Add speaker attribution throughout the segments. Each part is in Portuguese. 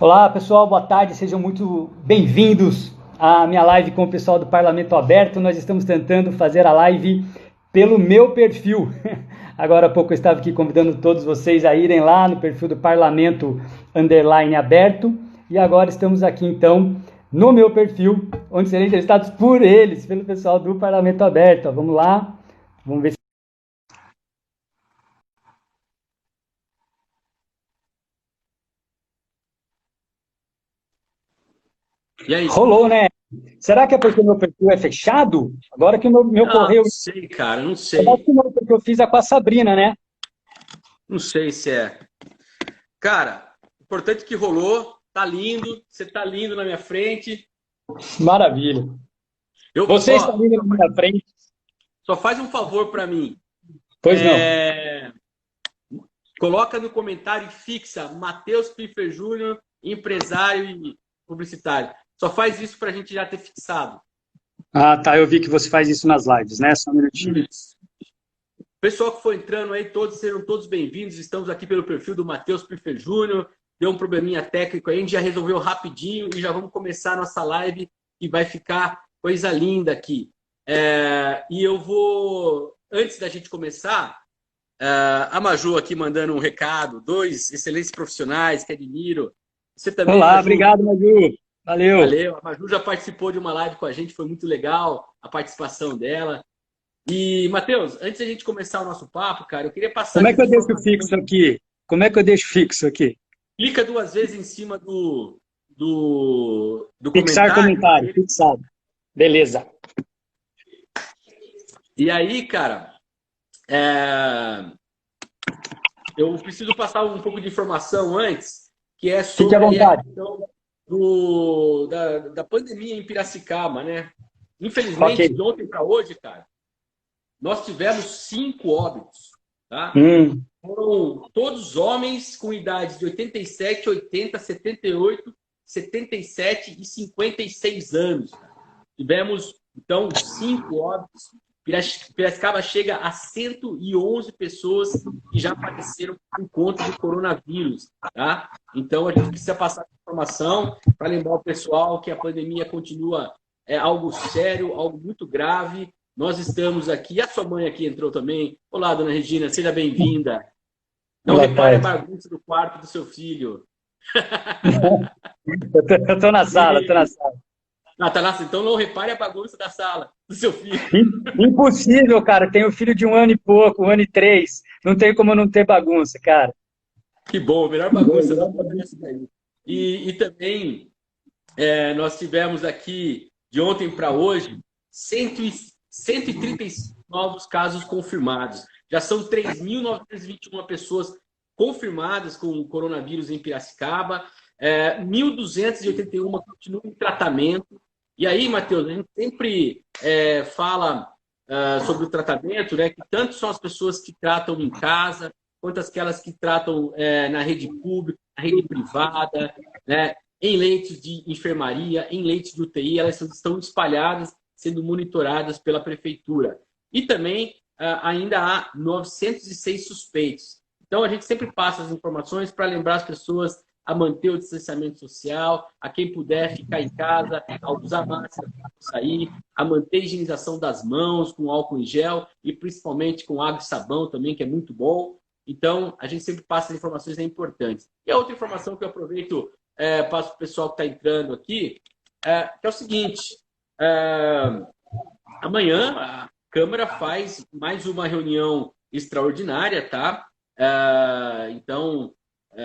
Speaker 1: Olá, pessoal, boa tarde, sejam muito bem-vindos à minha live com o pessoal do Parlamento Aberto. Nós estamos tentando fazer a live pelo meu perfil. Agora há pouco eu estava aqui convidando todos vocês a irem lá no perfil do Parlamento Aberto e agora estamos aqui então no meu perfil, onde serão entrevistados por eles, pelo pessoal do Parlamento Aberto. Vamos lá, vamos ver se...
Speaker 2: E aí?
Speaker 1: Rolou, né? Será que é porque meu perfil é fechado? Agora que o meu
Speaker 2: Ah, não
Speaker 1: correio...
Speaker 2: sei, cara, não
Speaker 1: Eu acho
Speaker 2: sei.
Speaker 1: que não, porque eu fiz a com a Sabrina, né?
Speaker 2: Não sei se é. Cara, o importante é que rolou, tá lindo, você tá lindo na minha frente.
Speaker 1: Maravilha.
Speaker 2: Eu,
Speaker 1: Você está
Speaker 2: ó,
Speaker 1: vindo na minha frente?
Speaker 2: só faz um favor para mim.
Speaker 1: Pois não.
Speaker 2: É, Coloca no comentário e fixa Matheus Piffer Júnior, empresário e publicitário. Só faz isso para a gente já ter fixado.
Speaker 1: Ah, tá. Eu vi que você faz isso nas lives, né? Só um minutinho.
Speaker 2: Isso. Pessoal que foi entrando aí, todos sejam todos bem-vindos. Estamos aqui pelo perfil do Matheus Piffer Júnior. Deu um probleminha técnico aí, a gente já resolveu rapidinho e já vamos começar a nossa live e vai ficar coisa linda aqui. E eu vou, antes da gente começar, a Maju aqui mandando um recado, dois excelentes profissionais que admiro. Você também,
Speaker 1: Olá,
Speaker 2: Maju?
Speaker 1: obrigado, Maju. Valeu.
Speaker 2: Valeu. A Maju já participou de uma live com a gente, foi muito legal a participação dela. E, Matheus, antes da gente começar o nosso papo, cara, eu queria passar
Speaker 1: Como é
Speaker 2: aqui
Speaker 1: que
Speaker 2: as
Speaker 1: eu deixo
Speaker 2: informações.
Speaker 1: fixo aqui? Como é que eu deixo fixo aqui?
Speaker 2: Clica duas vezes em cima do
Speaker 1: Fixar
Speaker 2: comentário.
Speaker 1: comentário, fixado. Beleza.
Speaker 2: E aí, cara, eu preciso passar um pouco de informação antes, que é
Speaker 1: Fique à
Speaker 2: sobre aí a
Speaker 1: vontade.
Speaker 2: questão da pandemia em Piracicaba, né?
Speaker 1: Ok.
Speaker 2: Infelizmente, de ontem para hoje, cara, nós tivemos 5 óbitos, tá?
Speaker 1: Hum,
Speaker 2: Foram todos homens com idades de 87, 80, 78, 77 e 56 anos. Tivemos, então, 5 óbitos. Piracicaba chega a 111 pessoas que já faleceram por conta do coronavírus. Tá? Então, a gente precisa passar essa informação para lembrar o pessoal que a pandemia continua algo sério, algo muito grave. Nós estamos aqui, a sua mãe aqui entrou também. Olá, dona Regina, seja bem-vinda. Não
Speaker 1: boa
Speaker 2: repare a
Speaker 1: tarde.
Speaker 2: bagunça do quarto do seu filho.
Speaker 1: Eu tô na sala, tô na
Speaker 2: E,
Speaker 1: sala.
Speaker 2: Natanassa, então não repare a bagunça da sala do seu filho.
Speaker 1: Impossível, cara. Tenho filho de 1 ano e pouco, 1 ano e 3. Não tem como não ter bagunça, cara.
Speaker 2: Que bom, melhor bagunça do mundo é essa daí. E também nós tivemos aqui, de ontem para hoje, 135 novos casos confirmados. Já são 3.921 pessoas confirmadas com o coronavírus em Piracicaba. 1.281 continuam em tratamento. E aí, Matheus, a gente sempre fala sobre o tratamento, né? Que tanto são as pessoas que tratam em casa, quanto aquelas que tratam na rede pública, na rede privada, né? Em leitos de enfermaria, em leitos de UTI, elas estão espalhadas, sendo monitoradas pela prefeitura. E também ainda há 906 suspeitos. Então, a gente sempre passa as informações para lembrar as pessoas a manter o distanciamento social, a quem puder ficar em casa, a usar máscara para sair, a manter a higienização das mãos com álcool em gel e principalmente com água e sabão também, que é muito bom. Então, a gente sempre passa as informações importantes. E a outra informação que eu aproveito, passo para o pessoal que está entrando aqui, que é o seguinte, amanhã a Câmara faz mais uma reunião extraordinária, tá? Então,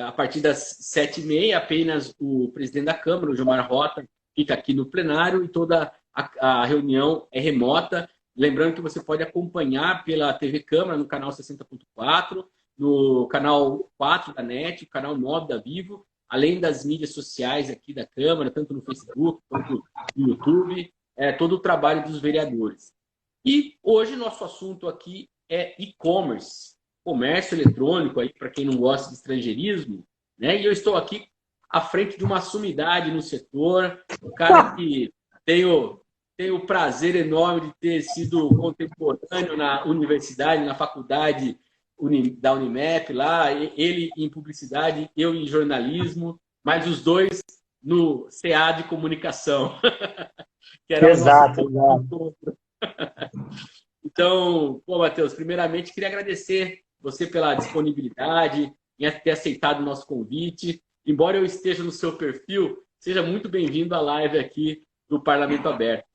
Speaker 2: a partir das 7h30, apenas o presidente da Câmara, o Gilmar Rota, fica aqui no plenário e toda a reunião é remota. Lembrando que você pode acompanhar pela TV Câmara, no canal 60.4, no canal 4 da NET, o canal 9 da Vivo, além das mídias sociais aqui da Câmara, tanto no Facebook quanto no YouTube, todo o trabalho dos vereadores. E hoje nosso assunto aqui é e-commerce, comércio eletrônico, aí para quem não gosta de estrangeirismo, né? E eu estou aqui à frente de uma sumidade no setor, um cara que tenho o prazer enorme de ter sido contemporâneo na universidade, na faculdade da Unimap lá, ele em publicidade, eu em jornalismo, mas os dois no CA de comunicação, que era o nosso
Speaker 1: Exato,
Speaker 2: ponto de
Speaker 1: exato.
Speaker 2: encontro. Então, pô, Matheus, primeiramente queria agradecer você pela disponibilidade em ter aceitado o nosso convite. Embora eu esteja no seu perfil, seja muito bem-vindo à live aqui do Parlamento Aberto.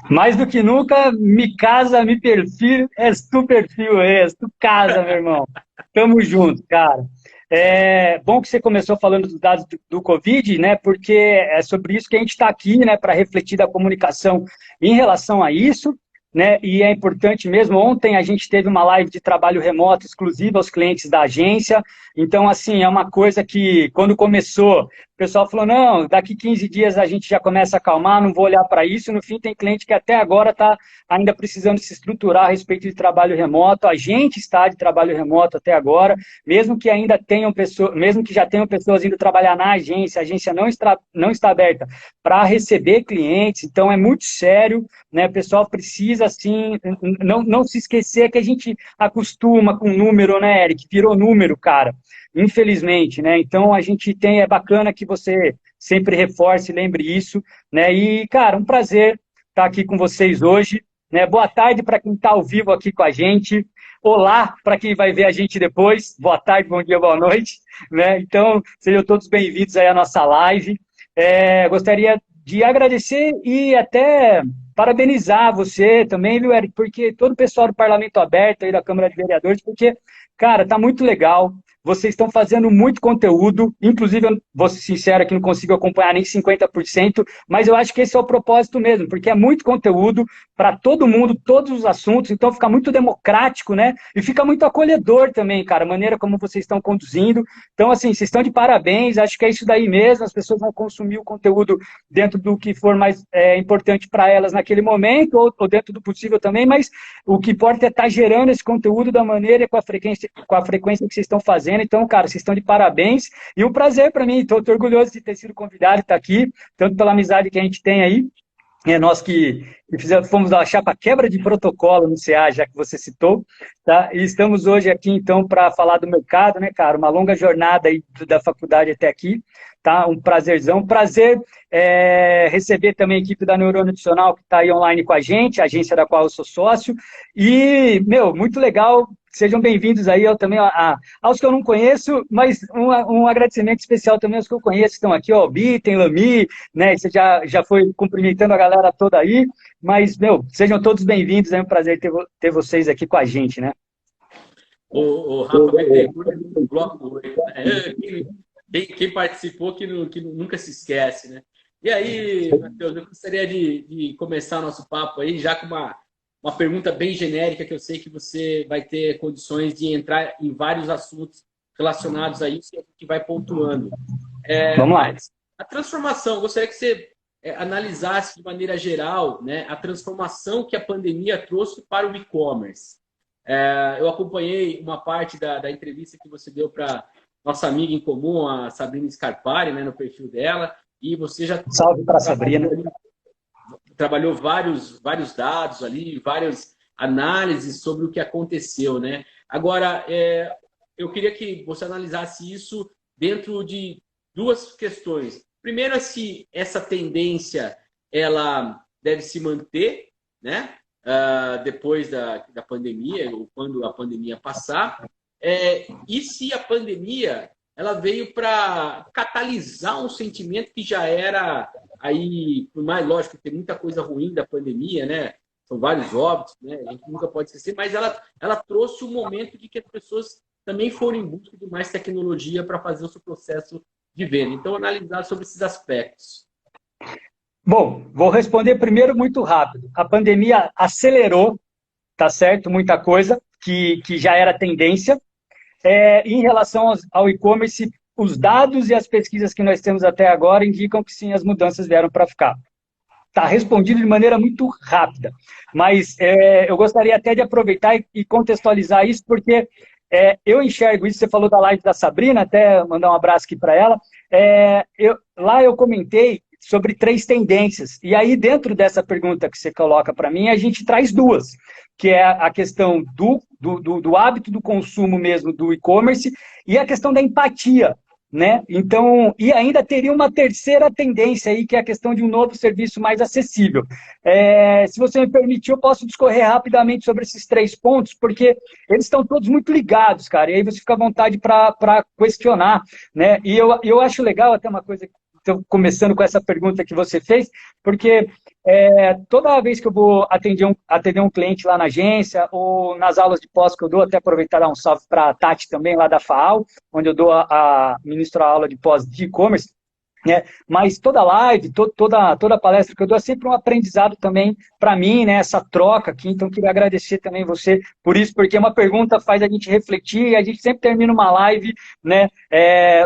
Speaker 1: Mais do que nunca, me casa, me perfil, és tu perfil, és tu casa, meu irmão. Tamo junto, cara. É bom que você começou falando dos dados do Covid, né? Porque é sobre isso que a gente está aqui, né? Para refletir da comunicação em relação a isso, né? E é importante mesmo. Ontem a gente teve uma live de trabalho remoto exclusiva aos clientes da agência. Então, assim, é uma coisa que, quando começou, o pessoal falou, não, daqui 15 dias a gente já começa a acalmar, não vou olhar para isso. No fim, tem cliente que até agora está ainda precisando se estruturar a respeito de trabalho remoto. A gente está de trabalho remoto até agora, mesmo que ainda tenham pessoas, mesmo que já tenham pessoas indo trabalhar na agência, a agência não está aberta para receber clientes, então é muito sério, né? O pessoal precisa, assim, não se esquecer que a gente acostuma com número, né, Eric? Virou número, cara. Infelizmente, né? Então a gente tem, é bacana que você sempre reforce, lembre isso, né? E, cara, um prazer estar aqui com vocês hoje, né? Boa tarde para quem está ao vivo aqui com a gente. Olá para quem vai ver a gente depois. Boa tarde, bom dia, boa noite, né? Então, sejam todos bem-vindos aí à nossa live. Gostaria de agradecer e até parabenizar você também, viu, Eric? Porque todo o pessoal do Parlamento Aberto aí da Câmara de Vereadores, porque, cara, tá muito legal. Vocês estão fazendo muito conteúdo, inclusive, eu vou ser sincero que não consigo acompanhar nem 50%, mas eu acho que esse é o propósito mesmo, porque é muito conteúdo para todo mundo, todos os assuntos, então fica muito democrático, né? E fica muito acolhedor também, cara, a maneira como vocês estão conduzindo. Então, assim, vocês estão de parabéns, acho que é isso daí mesmo, as pessoas vão consumir o conteúdo dentro do que for mais importante para elas naquele momento, ou dentro do possível também, mas o que importa é estar gerando esse conteúdo da maneira e com a frequência que vocês estão fazendo. Então, cara, vocês estão de parabéns. E um prazer para mim, estou orgulhoso de ter sido convidado e estar aqui, tanto pela amizade que a gente tem aí. Nós que fomos da chapa quebra de protocolo no CA, já que você citou, tá? E estamos hoje aqui, então, para falar do mercado, né, cara? Uma longa jornada aí da faculdade até aqui, tá? Um prazerzão. Prazer receber também a equipe da Neurônio Adicional, que está aí online com a gente, a agência da qual eu sou sócio. E, meu, muito legal. Sejam bem-vindos aí eu também aos que eu não conheço, mas um agradecimento especial também aos que eu conheço, que estão aqui, ó, Bitten, Lami, né? Você já foi cumprimentando a galera toda aí, mas, meu, sejam todos bem-vindos, é um prazer ter vocês aqui com a gente, né?
Speaker 2: O Rafa Bittencourt do Bloco 8, né? Quem participou que nunca se esquece, né? E aí, Matheus, eu gostaria de começar o nosso papo aí já com uma pergunta bem genérica, que eu sei que você vai ter condições de entrar em vários assuntos relacionados a isso e a gente vai pontuando.
Speaker 1: Vamos lá.
Speaker 2: A transformação, eu gostaria que você analisasse de maneira geral, né, a transformação que a pandemia trouxe para o e-commerce. Eu acompanhei uma parte da entrevista que você deu para nossa amiga em comum, a Sabrina Scarpari, né, no perfil dela, e você já...
Speaker 1: Salve para a Sabrina.
Speaker 2: Trabalhou vários dados ali, várias análises sobre o que aconteceu, né? Agora, eu queria que você analisasse isso dentro de duas questões. Primeiro, é se essa tendência ela deve se manter, né? Depois da pandemia, ou quando a pandemia passar, e se a pandemia ela veio para catalisar um sentimento que já era aí, por mais lógico, tem muita coisa ruim da pandemia, né? São vários óbitos, né? A gente nunca pode esquecer, mas ela trouxe um momento de que as pessoas também foram em busca de mais tecnologia para fazer o seu processo de venda. Então, analisar sobre esses aspectos.
Speaker 1: Bom, vou responder primeiro muito rápido. A pandemia acelerou, tá certo? Muita coisa que já era tendência. Em relação ao e-commerce, os dados e as pesquisas que nós temos até agora indicam que sim, as mudanças vieram para ficar. Está respondido de maneira muito rápida, mas eu gostaria até de aproveitar e contextualizar isso, porque eu enxergo isso, você falou da live da Sabrina, até mandar um abraço aqui para ela, lá eu comentei sobre 3 tendências, e aí dentro dessa pergunta que você coloca para mim, a gente traz 2. que é a questão do hábito do consumo mesmo do e-commerce e a questão da empatia, né? Então, e ainda teria uma terceira tendência aí, que é a questão de um novo serviço mais acessível. Se você me permitir, eu posso discorrer rapidamente sobre esses 3 pontos, porque eles estão todos muito ligados, cara, e aí você fica à vontade para questionar, né? E eu acho legal até uma coisa, estou começando com essa pergunta que você fez, porque toda vez que eu vou atender um cliente lá na agência, ou nas aulas de pós que eu dou, até aproveitar e dar um salve para a Tati também, lá da FAAL, onde eu ministro a aula de pós de e-commerce, né? Mas toda live, toda palestra que eu dou é sempre um aprendizado também para mim, né? Essa troca aqui, então queria agradecer também você por isso, porque uma pergunta faz a gente refletir e a gente sempre termina uma live, né?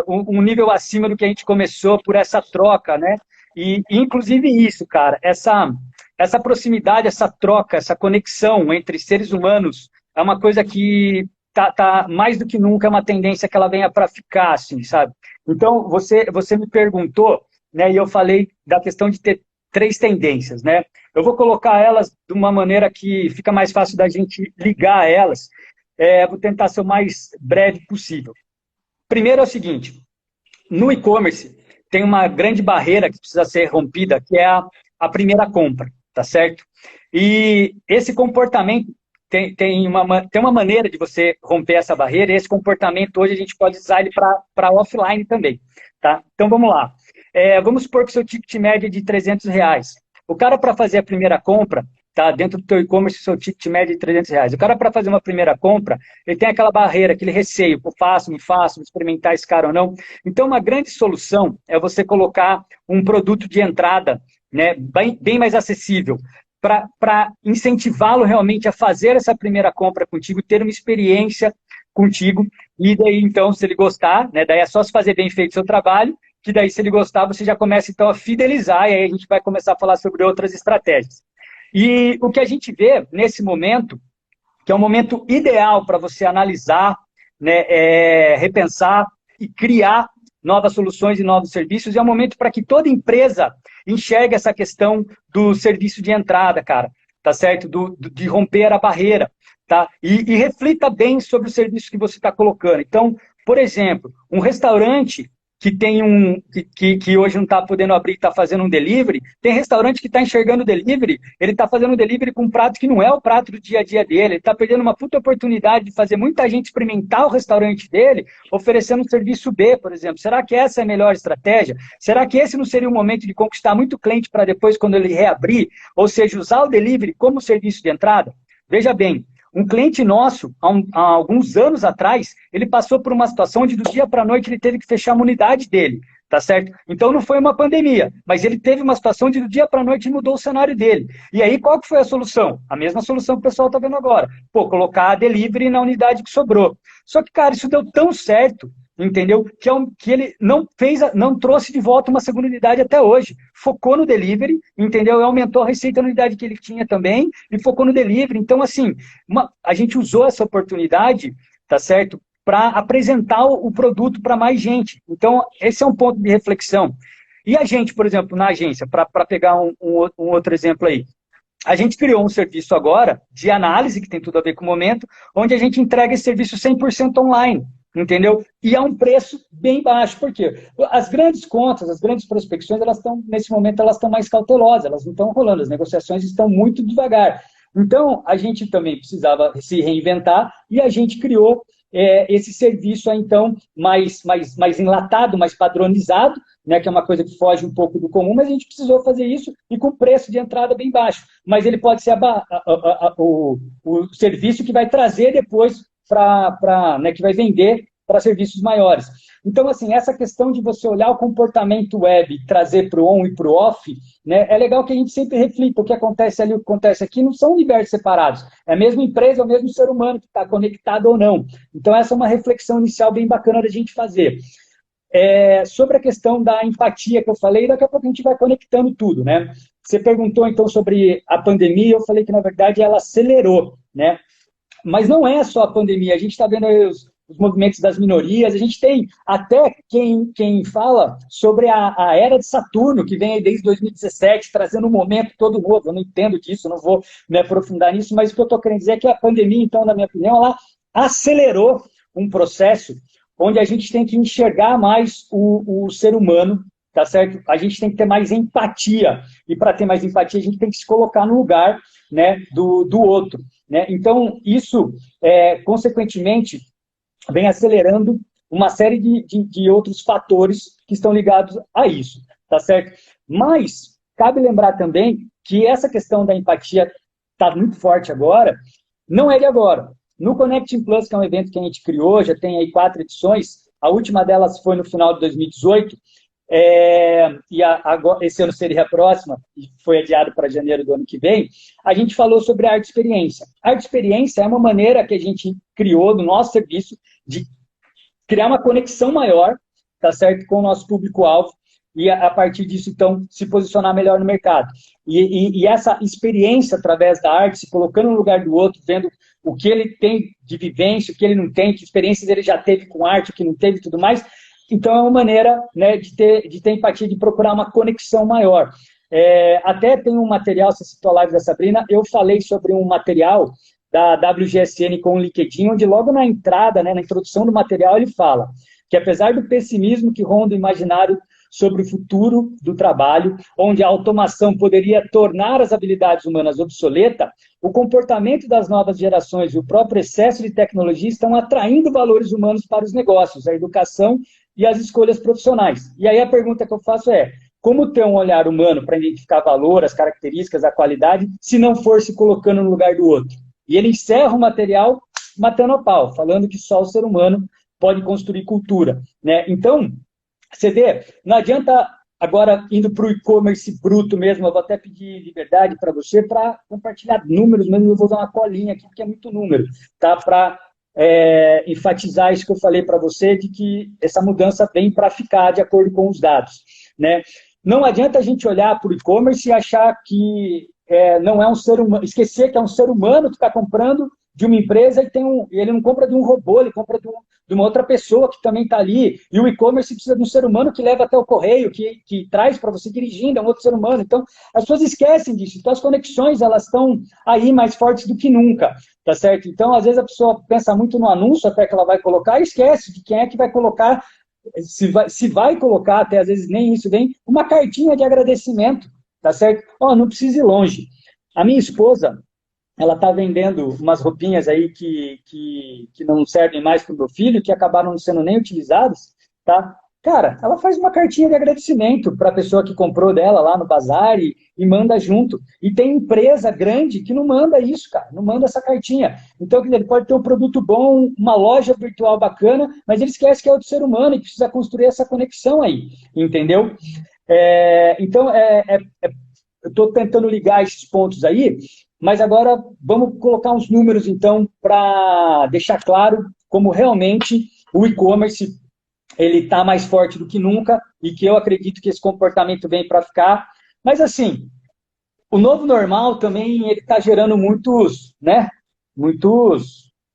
Speaker 1: Um nível acima do que a gente começou por essa troca, né? E inclusive isso, cara, essa proximidade, essa troca, essa conexão entre seres humanos é uma coisa que tá mais do que nunca, é uma tendência que ela venha para ficar, assim, sabe? Então, você me perguntou, né, e eu falei da questão de ter 3 tendências, né? Eu vou colocar elas de uma maneira que fica mais fácil da gente ligar elas. Vou tentar ser o mais breve possível. Primeiro é o seguinte, no e-commerce tem uma grande barreira que precisa ser rompida, que é a primeira compra, tá certo? E esse comportamento tem uma maneira de você romper essa barreira, e esse comportamento hoje a gente pode usar ele para offline também, tá? Então vamos lá. Vamos supor que o seu ticket médio é de R$300. O cara, para fazer a primeira compra, tá? Dentro do teu e-commerce, o seu ticket médio é de R$300. O cara, para fazer uma primeira compra, ele tem aquela barreira, aquele receio, faço, vou experimentar esse cara ou não. Então, uma grande solução é você colocar um produto de entrada, né, bem mais acessível, para incentivá-lo realmente a fazer essa primeira compra contigo, ter uma experiência contigo, e daí, então, se ele gostar, né, daí é só se fazer bem feito o seu trabalho, que daí, se ele gostar, você já começa, então, a fidelizar, e aí a gente vai começar a falar sobre outras estratégias. E o que a gente vê nesse momento, que é um momento ideal para você analisar, né, repensar e criar novas soluções e novos serviços, é um momento para que toda empresa enxergue essa questão do serviço de entrada, cara, tá certo? De romper a barreira, tá? E reflita bem sobre o serviço que você está colocando. Então, por exemplo, um restaurante que tem que hoje não está podendo abrir, está fazendo um delivery, tem restaurante que está enxergando o delivery, ele está fazendo um delivery com um prato que não é o prato do dia a dia dele, ele está perdendo uma puta oportunidade de fazer muita gente experimentar o restaurante dele, oferecendo um serviço B, por exemplo. Será que essa é a melhor estratégia? Será que esse não seria o momento de conquistar muito cliente para depois, quando ele reabrir, ou seja, usar o delivery como serviço de entrada? Veja bem, um cliente nosso, há alguns anos atrás, ele passou por uma situação onde do dia para a noite ele teve que fechar uma unidade dele, tá certo? Então não foi uma pandemia, mas ele teve uma situação onde do dia para a noite mudou o cenário dele. E aí qual que foi a solução? A mesma solução que o pessoal está vendo agora. Colocar a delivery na unidade que sobrou. Só que, cara, isso deu tão certo, entendeu? Que ele não trouxe de volta uma segunda unidade até hoje. Focou no delivery, entendeu? E aumentou a receita na unidade que ele tinha também e focou no delivery. Então, assim, a gente usou essa oportunidade, tá certo? Para apresentar o produto para mais gente. Então, esse é um ponto de reflexão. E a gente, por exemplo, na agência, para pegar um outro exemplo aí, a gente criou um serviço agora de análise, que tem tudo a ver com o momento, onde a gente entrega esse serviço 100% online, entendeu? E a um preço bem baixo. Por quê? As grandes contas, as grandes prospecções, nesse momento, elas estão mais cautelosas, elas não estão rolando, as negociações estão muito devagar. Então, a gente também precisava se reinventar e a gente criou esse serviço, então, mais enlatado, mais padronizado, né, que é uma coisa que foge um pouco do comum, mas a gente precisou fazer isso e com preço de entrada bem baixo. Mas ele pode ser o serviço que vai trazer depois né, que vai vender para serviços maiores. Então, assim, essa questão de você olhar o comportamento web e trazer para o on e para o off, né, é legal que a gente sempre reflita o que acontece ali, o que acontece aqui, não são universos separados. É a mesma empresa, é o mesmo ser humano que está conectado ou não. Então, essa é uma reflexão inicial bem bacana da gente fazer. Sobre a questão da empatia que eu falei, daqui a pouco a gente vai conectando tudo, né? Você perguntou, então, sobre a pandemia, eu falei que, na verdade, ela acelerou, né? Mas não é só a pandemia, a gente está vendo aí os movimentos das minorias, a gente tem até quem fala sobre a era de Saturno, que vem aí desde 2017, trazendo um momento todo novo. Eu não entendo disso, não vou me aprofundar nisso, mas o que eu estou querendo dizer é que a pandemia, então, na minha opinião, ela acelerou um processo onde a gente tem que enxergar mais o ser humano, tá certo? A gente tem que ter mais empatia, e para ter mais empatia, a gente tem que se colocar no lugar, né, do outro, né? Então, isso, consequentemente, vem acelerando uma série de outros fatores que estão ligados a isso, tá certo? Mas, cabe lembrar também que essa questão da empatia está muito forte agora, não é de agora. No Connecting Plus, que é um evento que a gente criou, já tem aí 4 edições, a última delas foi no final de 2018, agora, esse ano seria a próxima, e foi adiado para janeiro do ano que vem, a gente falou sobre a arte-experiência. A arte-experiência é uma maneira que a gente criou no nosso serviço de criar uma conexão maior, tá certo, com o nosso público-alvo, e a partir disso, então, se posicionar melhor no mercado. E essa experiência através da arte, se colocando no lugar do outro, vendo o que ele tem de vivência, o que ele não tem, que experiências ele já teve com arte, o que não teve e tudo mais. Então, é uma maneira, né, de ter empatia, de procurar uma conexão maior. Até tem um material, você citou a live da Sabrina, eu falei sobre um material da WGSN com o LinkedIn, onde logo na entrada, né, na introdução do material, ele fala que apesar do pessimismo que ronda o imaginário sobre o futuro do trabalho, onde a automação poderia tornar as habilidades humanas obsoletas, o comportamento das novas gerações e o próprio excesso de tecnologia estão atraindo valores humanos para os negócios, a educação e as escolhas profissionais. E aí a pergunta que eu faço é, como ter um olhar humano para identificar valor, as características, a qualidade, se não for se colocando no lugar do outro? E ele encerra o material matando a pau, falando que só o ser humano pode construir cultura, né? Então, você vê, não adianta agora indo para o e-commerce bruto mesmo, eu vou até pedir liberdade para você para compartilhar números, mesmo eu vou dar uma colinha aqui, porque é muito número, tá? Para enfatizar isso que eu falei para você, de que essa mudança vem para ficar de acordo com os dados, né? Não adianta a gente olhar para o e-commerce e achar que não é um ser humano, esquecer que é um ser humano que está comprando de uma empresa e ele não compra de um robô, ele compra de uma outra pessoa que também está ali. E o e-commerce precisa de um ser humano que leva até o correio, que traz para você dirigindo, é um outro ser humano. Então, as pessoas esquecem disso. Então, as conexões, elas estão aí mais fortes do que nunca, tá certo? Então, às vezes, a pessoa pensa muito no anúncio até que ela vai colocar e esquece de quem é que vai colocar, se vai colocar, até às vezes nem isso vem, uma cartinha de agradecimento, tá certo? Não precisa ir longe. A minha esposa, ela está vendendo umas roupinhas aí que não servem mais para o meu filho, que acabaram não sendo nem utilizadas, tá? Cara, ela faz uma cartinha de agradecimento para a pessoa que comprou dela lá no bazar e manda junto. E tem empresa grande que não manda isso, cara, não manda essa cartinha. Então, ele pode ter um produto bom, uma loja virtual bacana, mas ele esquece que é outro ser humano e precisa construir essa conexão aí, entendeu? Então, eu estou tentando ligar esses pontos aí, mas agora vamos colocar uns números, então, para deixar claro como realmente o e-commerce ele está mais forte do que nunca e que eu acredito que esse comportamento vem para ficar. Mas, assim, o novo normal também está gerando muitos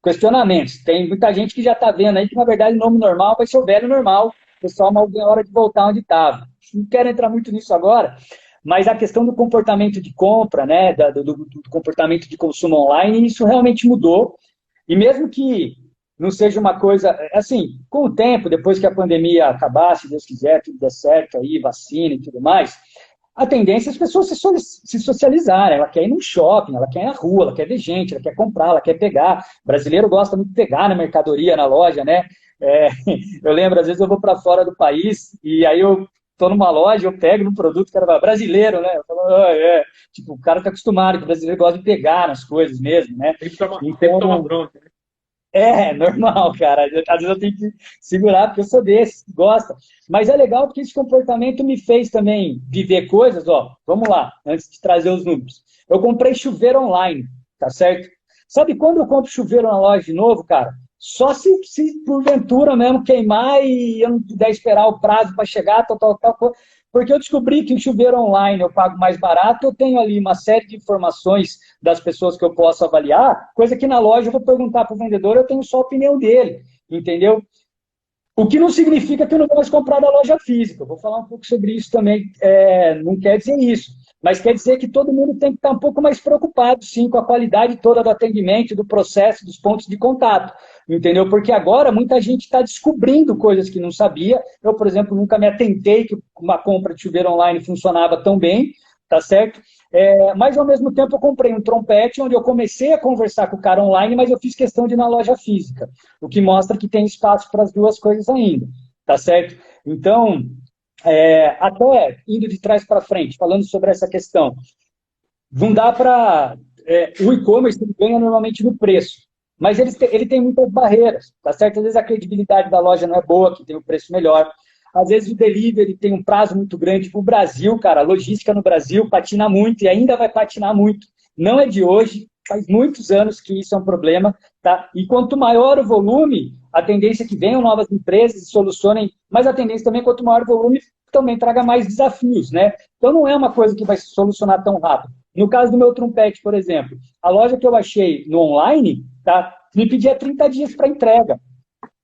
Speaker 1: questionamentos. Tem muita gente que já está vendo aí que, na verdade, o novo normal vai ser o velho normal. O pessoal mal tem hora de voltar onde estava. Não quero entrar muito nisso agora, mas a questão do comportamento de compra, né, do comportamento de consumo online, isso realmente mudou. E mesmo que não seja uma coisa, assim, com o tempo, depois que a pandemia acabar, se Deus quiser, tudo der certo aí, vacina e tudo mais, a tendência é as pessoas se socializarem. Ela quer ir num shopping, ela quer ir na rua, ela quer ver gente, ela quer comprar, ela quer pegar. O brasileiro gosta muito de pegar na mercadoria, na loja, né? Eu lembro, às vezes eu vou para fora do país e aí eu estou numa loja, eu pego no produto, o cara vai, brasileiro, né? Eu falo, tipo, o cara está acostumado, que o brasileiro gosta de pegar nas coisas mesmo, né?
Speaker 2: Tem que tomar bronca, né?
Speaker 1: Normal, cara. Às vezes eu tenho que segurar, porque eu sou desses, que gosta. Mas é legal porque esse comportamento me fez também viver coisas, vamos lá, antes de trazer os números. Eu comprei chuveiro online, tá certo? Sabe quando eu compro chuveiro na loja de novo, cara? Só se porventura mesmo queimar e eu não puder esperar o prazo para chegar, tal. Porque eu descobri que o chuveiro online eu pago mais barato, eu tenho ali uma série de informações das pessoas que eu posso avaliar, coisa que na loja eu vou perguntar para o vendedor, eu tenho só a opinião dele. entendeu? O que não significa que eu não vou mais comprar da loja física. Eu vou falar um pouco sobre isso também. Não quer dizer isso. Mas quer dizer que todo mundo tem que estar um pouco mais preocupado, sim, com a qualidade toda do atendimento, do processo, dos pontos de contato. Entendeu? Porque agora muita gente está descobrindo coisas que não sabia. Eu, por exemplo, nunca me atentei que uma compra de chuveiro online funcionava tão bem, tá certo? Mas, ao mesmo tempo, eu comprei um trompete onde eu comecei a conversar com o cara online, mas eu fiz questão de ir na loja física, o que mostra que tem espaço para as duas coisas ainda, tá certo? Então, até indo de trás para frente, falando sobre essa questão, não dá para... o e-commerce ganha normalmente no preço, mas ele tem muitas barreiras, tá certo? Às vezes a credibilidade da loja não é boa, que tem o preço melhor. Às vezes o delivery tem um prazo muito grande. O Brasil, cara, a logística no Brasil patina muito e ainda vai patinar muito. Não é de hoje, faz muitos anos que isso é um problema, tá? E quanto maior o volume, a tendência é que venham novas empresas e solucionem, mas a tendência também, quanto maior o volume, também traga mais desafios, né? Então não é uma coisa que vai se solucionar tão rápido. No caso do meu trompete, por exemplo, a loja que eu achei no online, tá? Me pedia 30 dias para entrega.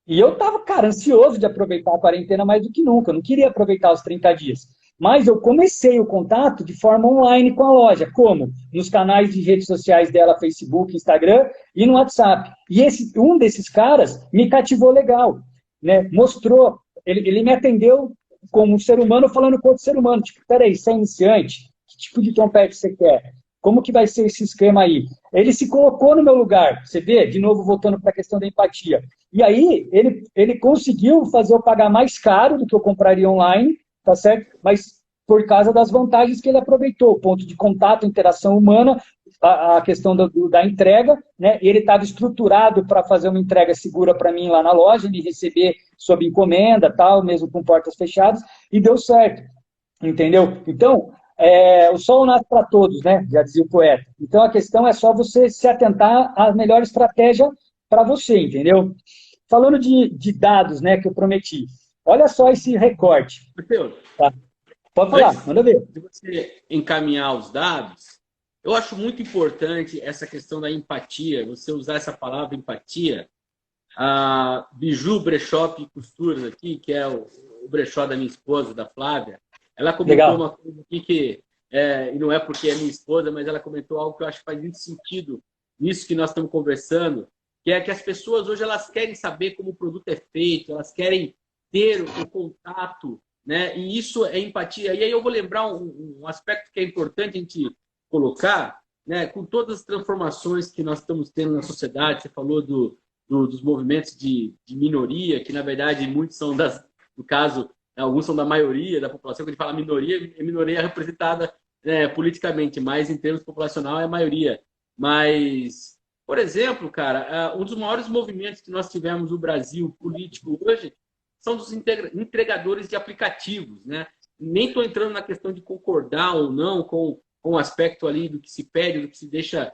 Speaker 1: E eu estava, cara, ansioso de aproveitar a quarentena mais do que nunca. Eu não queria aproveitar os 30 dias. Mas eu comecei o contato de forma online com a loja. Como? Nos canais de redes sociais dela, Facebook, Instagram e no WhatsApp. E um desses caras me cativou legal, né? Mostrou, ele me atendeu como um ser humano falando com outro ser humano. Tipo, peraí, você é iniciante? Que tipo de trompete você quer? Como que vai ser esse esquema aí? Ele se colocou no meu lugar, você vê? De novo, voltando para a questão da empatia. E aí, ele conseguiu fazer eu pagar mais caro do que eu compraria online, tá certo? Mas por causa das vantagens que ele aproveitou, o ponto de contato, interação humana, a questão da entrega, né? Ele estava estruturado para fazer uma entrega segura para mim lá na loja, me receber sob encomenda, tal, mesmo com portas fechadas, e deu certo, entendeu? Então, o sol nasce para todos, né? Já dizia o poeta. Então, a questão é só você se atentar à melhor estratégia para você, entendeu? Falando de dados, né, que eu prometi. Olha só esse recorte.
Speaker 2: Mateus,
Speaker 1: Tá? Pode falar,
Speaker 2: antes
Speaker 1: manda ver.
Speaker 2: de você encaminhar os dados, eu acho muito importante essa questão da empatia, você usar essa palavra empatia. A Biju Brechó e Costuras aqui, que é o brechó da minha esposa, da Flávia, ela comentou
Speaker 1: Legal.
Speaker 2: uma coisa aqui que, e não é porque é minha esposa, mas ela comentou algo que eu acho que faz muito sentido nisso que nós estamos conversando, que é que as pessoas hoje elas querem saber como o produto é feito, elas querem ter o contato, né? E isso é empatia. E aí eu vou lembrar um aspecto que é importante a gente colocar, né? Com todas as transformações que nós estamos tendo na sociedade, você falou dos movimentos de minoria, que na verdade muitos são no caso, alguns são da maioria da população. Quando a gente fala minoria, a minoria é representada politicamente, mas em termos populacional é a maioria. Mas, por exemplo, cara, um dos maiores movimentos que nós tivemos no Brasil político hoje são dos entregadores de aplicativos, né? Nem estou entrando na questão de concordar ou não com o aspecto ali do que se pede, do que se deixa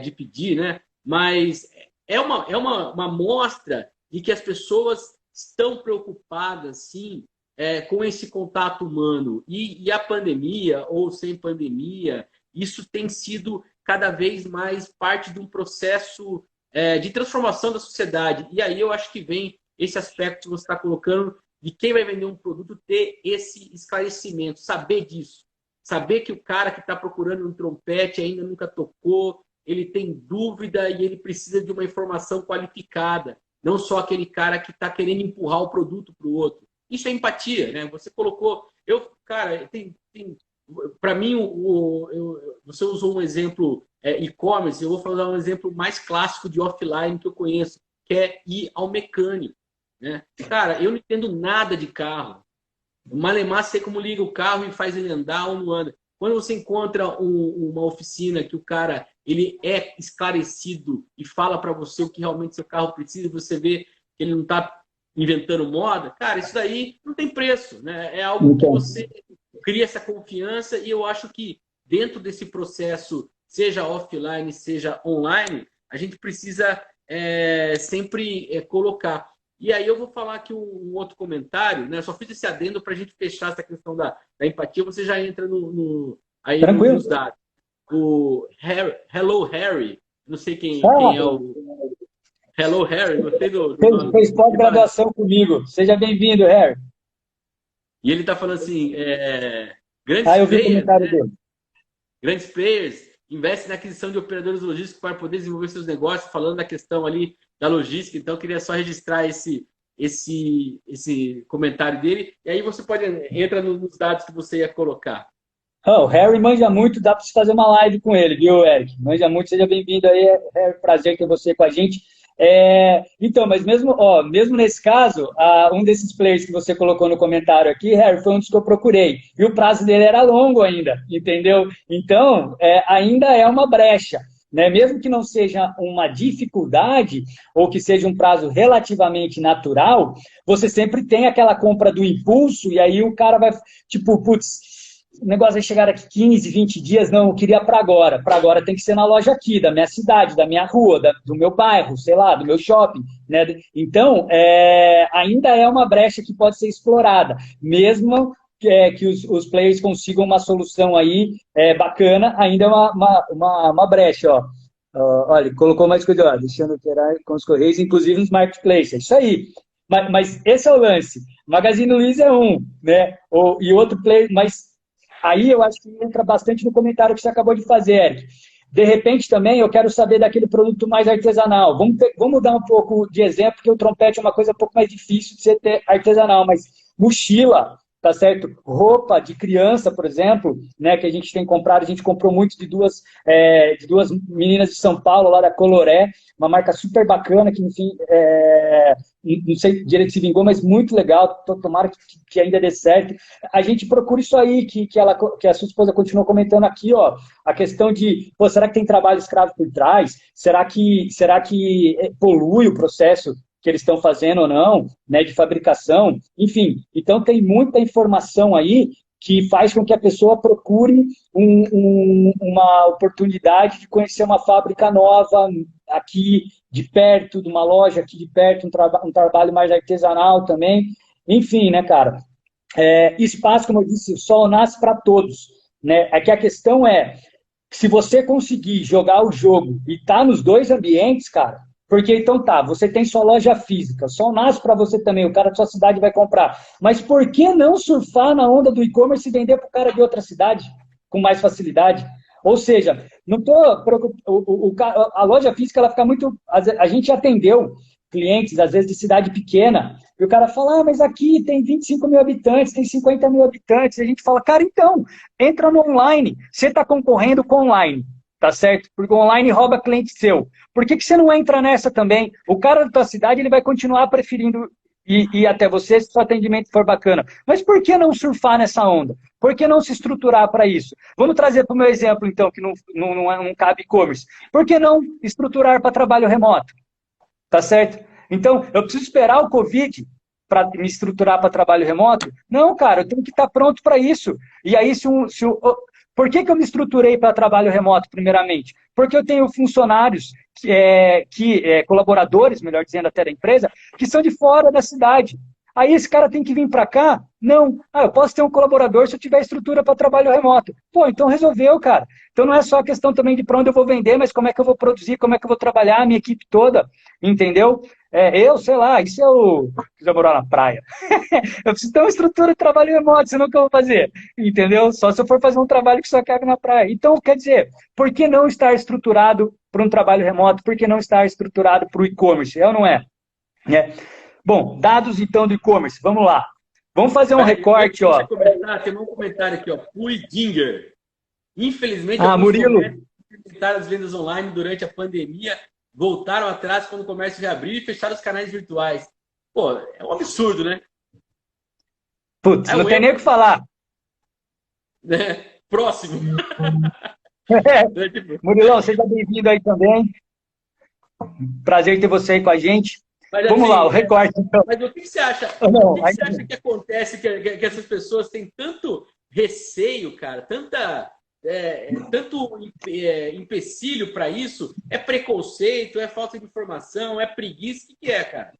Speaker 2: de pedir, né? Mas é uma mostra de que as pessoas estão preocupadas, sim, com esse contato humano. E a pandemia, ou sem pandemia, isso tem sido cada vez mais parte de um processo de transformação da sociedade. E aí eu acho que vem esse aspecto que você está colocando de quem vai vender um produto ter esse esclarecimento, saber disso. Saber que o cara que está procurando um trompete ainda nunca tocou, ele tem dúvida e ele precisa de uma informação qualificada. Não só aquele cara que está querendo empurrar o produto para o outro. Isso é empatia, né? Você colocou... Cara, para mim, você usou um exemplo e-commerce, eu vou falar um exemplo mais clássico de offline que eu conheço, que é ir ao mecânico, né? Cara, eu não entendo nada de carro. O Malemar sei como liga o carro e faz ele andar ou não anda. Quando você encontra uma oficina que o cara ele é esclarecido e fala para você o que realmente seu carro precisa, você vê que ele não está inventando moda, cara, isso daí não tem preço, né? É algo que você cria essa confiança e eu acho que dentro desse processo, seja offline, seja online, a gente precisa sempre colocar. E aí eu vou falar aqui um outro comentário, né? Eu só fiz esse adendo para a gente fechar essa questão da empatia, você já entra aí nos dados. O Hello Harry, não sei quem é o... Hello, Harry. Gostei do
Speaker 1: Fez,
Speaker 2: nome.
Speaker 1: fez pós-graduação comigo. Seja bem-vindo, Harry.
Speaker 2: E ele está falando assim,
Speaker 1: Ah,
Speaker 2: grandes
Speaker 1: eu vi o
Speaker 2: players,
Speaker 1: comentário
Speaker 2: né?
Speaker 1: dele.
Speaker 2: Grandes players investem na aquisição de operadores logísticos para poder desenvolver seus negócios, falando da questão ali da logística. Então, eu queria só registrar esse comentário dele. E aí você pode entrar nos dados que você ia colocar.
Speaker 1: Oh, o Harry manja muito, dá para você fazer uma live com ele, viu, Eric? Manja muito, seja bem-vindo aí, Harry, prazer ter você com a gente. Então, mas mesmo, mesmo nesse caso, um desses players que você colocou no comentário aqui, Harry, foi um dos que eu procurei. E o prazo dele era longo ainda, entendeu? Então, ainda é uma brecha. Né? Mesmo que não seja uma dificuldade, ou que seja um prazo relativamente natural, você sempre tem aquela compra do impulso, e aí o cara vai, tipo, putz, o negócio vai chegar daqui 15, 20 dias, não, eu queria para agora. Para agora tem que ser na loja aqui, da minha cidade, da minha rua, do meu bairro, sei lá, do meu shopping. Né? Então, ainda é uma brecha que pode ser explorada, mesmo que os players consigam uma solução aí bacana, ainda é uma brecha. Ó. Olha, colocou mais cuidado, deixando operar com os correios, inclusive nos marketplaces. É isso aí. Mas esse é o lance. Magazine Luiza é um, né? E outro player, mas aí eu acho que entra bastante no comentário que você acabou de fazer, Eric. De repente também eu quero saber daquele produto mais artesanal. Vamos dar um pouco de exemplo, porque o trompete é uma coisa um pouco mais difícil de você ter artesanal, mas mochila, tá certo? Roupa de criança, por exemplo, né, que a gente tem comprado, a gente comprou muito de duas meninas de São Paulo, lá da Coloré, uma marca super bacana, que, enfim, não sei direito se vingou, mas muito legal, tomara que ainda dê certo. A gente procura isso aí, que a sua esposa continuou comentando aqui, ó, a questão de, pô, será que tem trabalho escravo por trás? Será que polui o processo que eles estão fazendo ou não, né, de fabricação? Enfim, então tem muita informação aí que faz com que a pessoa procure uma oportunidade de conhecer uma fábrica nova aqui de perto, de uma loja aqui de perto, um trabalho mais artesanal também. Enfim, né, cara? Espaço, como eu disse, o sol nasce para todos. Né? Aqui a questão é, se você conseguir jogar o jogo e tá nos dois ambientes, cara, porque então tá, você tem sua loja física, sol nasce para você também, o cara da sua cidade vai comprar. Mas por que não surfar na onda do e-commerce e vender para o cara de outra cidade com mais facilidade? Ou seja, não tô preocupado, a loja física ela fica muito. A gente atendeu clientes, às vezes de cidade pequena, e o cara fala, mas aqui tem 25 mil habitantes, tem 50 mil habitantes, e a gente fala, cara, então, entra no online, você está concorrendo com online, tá certo? Porque o online rouba cliente seu. Por que você não entra nessa também? O cara da tua cidade, ele vai continuar preferindo ir até você se o atendimento for bacana. Mas por que não surfar nessa onda? Por que não se estruturar para isso? Vamos trazer para o meu exemplo, então, que não cabe e-commerce. Por que não estruturar para trabalho remoto? Tá certo? Então, eu preciso esperar o Covid para me estruturar para trabalho remoto? Não, cara, eu tenho que estar pronto para isso. E aí, por que eu me estruturei para trabalho remoto, primeiramente? Porque eu tenho funcionários, colaboradores, melhor dizendo, até da empresa, que são de fora da cidade. Aí esse cara tem que vir para cá? Não. Eu posso ter um colaborador se eu tiver estrutura para trabalho remoto. Pô, então resolveu, cara. Então não é só a questão também de para onde eu vou vender, mas como é que eu vou produzir, como é que eu vou trabalhar, a minha equipe toda, entendeu? Sei lá, e se eu quiser morar na praia? Eu preciso ter uma estrutura de trabalho remoto, senão o que eu vou fazer? Entendeu? Só se eu for fazer um trabalho que só cabe na praia. Então, quer dizer, por que não estar estruturado para um trabalho remoto? Por que não estar estruturado para o e-commerce? É ou não é? Bom, dados então do e-commerce, vamos lá. Vamos fazer um recorte, ó.
Speaker 2: Tem um comentário aqui, ó. Puidinger. Infelizmente,
Speaker 1: Murilo.
Speaker 2: As vendas online durante a pandemia voltaram atrás quando o comércio reabriu e fecharam os canais virtuais. Pô, é um absurdo, né?
Speaker 1: Putz, não tem nem o que falar.
Speaker 2: Próximo.
Speaker 1: Murilão, seja bem-vindo aí também. Prazer ter você aí com a gente. Mas, vamos lá, o recorte. Então.
Speaker 2: Mas o que você acha? O que você acha que acontece que essas pessoas têm tanto receio, cara? Tanto empecilho para isso? É preconceito? É falta de informação? É preguiça? O que é, cara?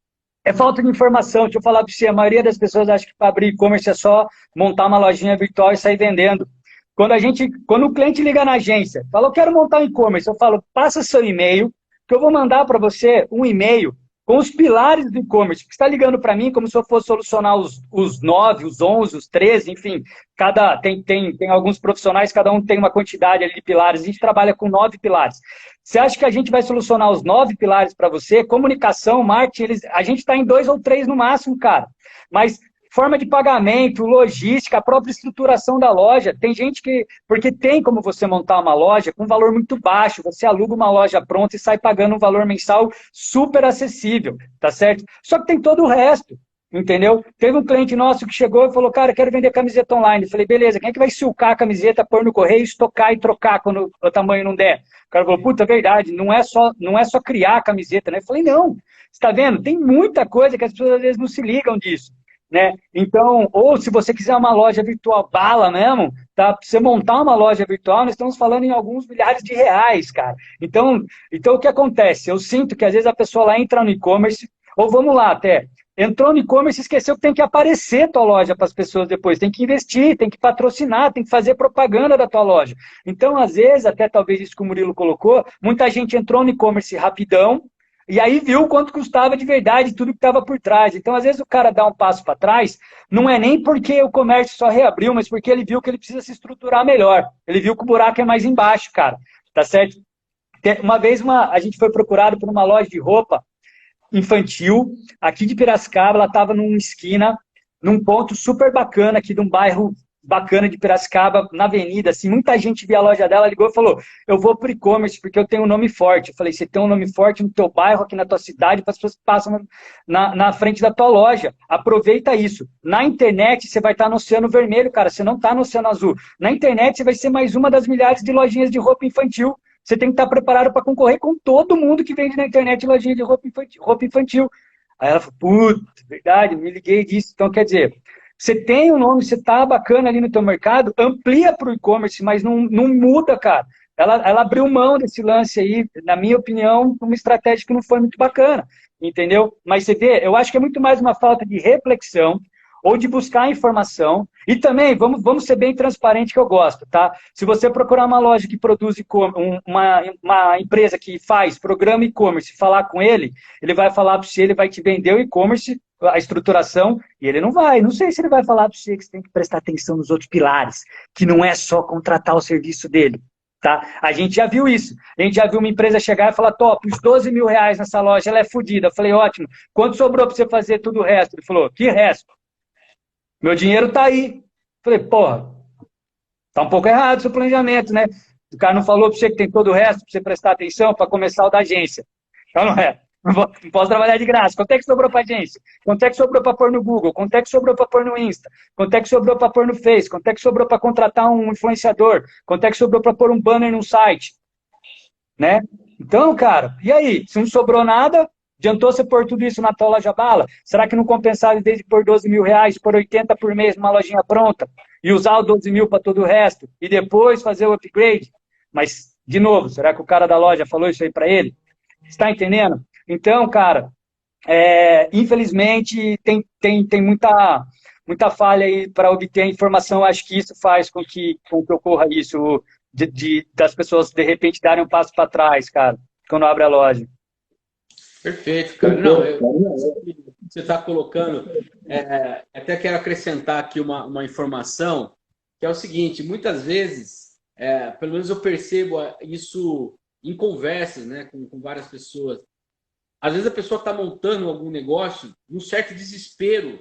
Speaker 1: É falta de informação. Deixa eu falar para você. A maioria das pessoas acha que para abrir e-commerce é só montar uma lojinha virtual e sair vendendo. Quando o cliente liga na agência, fala, eu quero montar um e-commerce, eu falo, passa seu e-mail, que eu vou mandar para você um e-mail com os pilares do e-commerce. Você está ligando para mim como se eu fosse solucionar os 9, os 11, os 13, enfim. Tem alguns profissionais, cada um tem uma quantidade ali de pilares. A gente trabalha com 9 pilares. Você acha que a gente vai solucionar os 9 pilares para você? Comunicação, marketing, a gente está em 2 ou 3 no máximo, cara. Mas forma de pagamento, logística, a própria estruturação da loja. Tem gente que... Porque tem como você montar uma loja com um valor muito baixo. Você aluga uma loja pronta e sai pagando um valor mensal super acessível, tá certo? Só que tem todo o resto, entendeu? Teve um cliente nosso que chegou e falou, cara, eu quero vender camiseta online. Eu falei, beleza, quem é que vai silcar a camiseta, pôr no correio, estocar e trocar quando o tamanho não der? O cara falou, puta, é verdade, não é só criar a camiseta, né? Eu falei, não, você tá vendo? Tem muita coisa que as pessoas às vezes não se ligam disso. Né? Então, ou se você quiser uma loja virtual bala mesmo, tá? Pra você montar uma loja virtual, nós estamos falando em alguns milhares de reais, cara. Então o que acontece? Eu sinto que às vezes a pessoa lá entra no e-commerce, ou vamos lá até, entrou no e-commerce e esqueceu que tem que aparecer tua loja para as pessoas depois, tem que investir, tem que patrocinar, tem que fazer propaganda da tua loja. Então, às vezes, até talvez isso que o Murilo colocou, muita gente entrou no e-commerce rapidão, e aí viu quanto custava de verdade tudo que estava por trás. Então, às vezes, o cara dá um passo para trás, não é nem porque o comércio só reabriu, mas porque ele viu que ele precisa se estruturar melhor. Ele viu que o buraco é mais embaixo, cara. Tá certo? Uma vez a gente foi procurado por uma loja de roupa infantil, aqui de Piracicaba, ela estava numa esquina, num ponto super bacana aqui de um bairro bacana de Piracicaba, na avenida, assim, muita gente via a loja dela, ligou e falou, eu vou pro e-commerce porque eu tenho um nome forte. Eu falei, você tem um nome forte no teu bairro, aqui na tua cidade, para as pessoas que passam na frente da tua loja. Aproveita isso. Na internet, você vai estar no Oceano Vermelho, cara, você não está no Oceano Azul. Na internet, você vai ser mais uma das milhares de lojinhas de roupa infantil. Você tem que estar preparado para concorrer com todo mundo que vende na internet lojinha de roupa infantil. Aí ela falou, putz, verdade, me liguei disso. Então, quer dizer, você tem um nome, você tá bacana ali no teu mercado, amplia para o e-commerce, mas não muda, cara. Ela abriu mão desse lance aí, na minha opinião, uma estratégia que não foi muito bacana, entendeu? Mas você vê, eu acho que é muito mais uma falta de reflexão ou de buscar informação. E também, vamos ser bem transparente que eu gosto, tá? Se você procurar uma loja que produz uma empresa que faz programa e-commerce, falar com ele vai falar para você, ele vai te vender o e-commerce, a estruturação, e ele não sei se ele vai falar para você que você tem que prestar atenção nos outros pilares, que não é só contratar o serviço dele, tá? A gente já viu isso, a gente já viu uma empresa chegar e falar, top, os 12 mil reais nessa loja, ela é fodida. Eu falei, ótimo, quanto sobrou para você fazer tudo o resto? Ele falou, que resto? Meu dinheiro tá aí. Falei, porra, tá um pouco errado o seu planejamento, né? O cara não falou para você que tem todo o resto, para você prestar atenção, para começar o da agência. Então não é. Não posso trabalhar de graça. Quanto é que sobrou para agência? Quanto é que sobrou para pôr no Google? Quanto é que sobrou para pôr no Insta? Quanto é que sobrou para pôr no Face? Quanto é que sobrou para contratar um influenciador? Quanto é que sobrou para pôr um banner num site? Né? Então, cara, e aí? Se não sobrou nada, adiantou você pôr tudo isso na tua loja bala? Será que não compensava, em vez de pôr 12 mil reais, pôr 80 por mês numa lojinha pronta e usar os 12 mil para todo o resto e depois fazer o upgrade? Mas, de novo, será que o cara da loja falou isso aí para ele? Está entendendo? Então, cara, infelizmente tem muita falha aí para obter a informação. Acho que isso faz com que ocorra isso, das pessoas de repente darem um passo para trás, cara, quando abre a loja.
Speaker 2: Perfeito, cara. Não, você está colocando, até quero acrescentar aqui uma informação, que é o seguinte, muitas vezes, pelo menos eu percebo isso em conversas, né, com várias pessoas. Às vezes a pessoa está montando algum negócio num certo desespero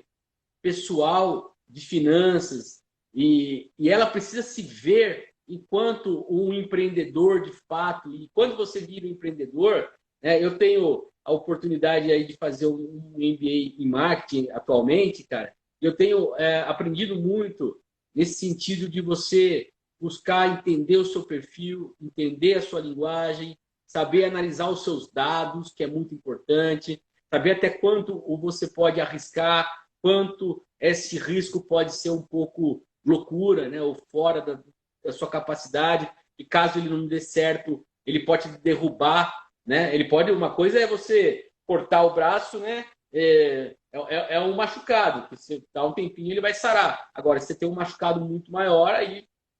Speaker 2: pessoal de finanças e ela precisa se ver enquanto um empreendedor de fato. E quando você vira um empreendedor, eu tenho a oportunidade aí de fazer um MBA em marketing atualmente, cara. Eu tenho aprendido muito nesse sentido de você buscar entender o seu perfil, entender a sua linguagem, saber analisar os seus dados, que é muito importante, saber até quanto você pode arriscar, quanto esse risco pode ser um pouco loucura, né, ou fora da sua capacidade, e caso ele não dê certo, ele pode derrubar, né? Ele pode, uma coisa é você cortar o braço, né? É um machucado, que você dá um tempinho ele vai sarar. Agora, se você tem um machucado muito maior,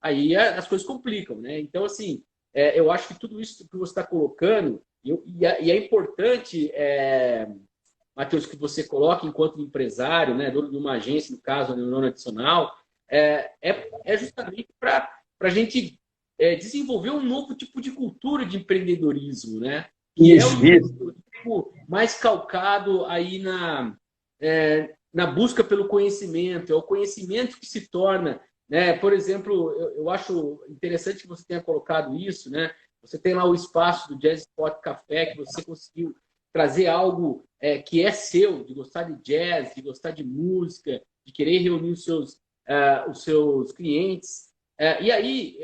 Speaker 2: aí as coisas complicam, né? Então, assim, eu acho que tudo isso que você está colocando, E é importante, Matheus, que você coloque enquanto empresário, né, dono de uma agência, no caso, a Neurônio Adicional, justamente para a gente desenvolver um novo tipo de cultura de empreendedorismo, né? Que é o empreendedorismo mais calcado aí na busca pelo conhecimento, é o conhecimento que se torna, né? Por exemplo, eu acho interessante que você tenha colocado isso, né? Você tem lá o espaço do Jazz Spot Café, que você conseguiu trazer algo que é seu, de gostar de jazz, de gostar de música, de querer reunir os seus clientes. E aí,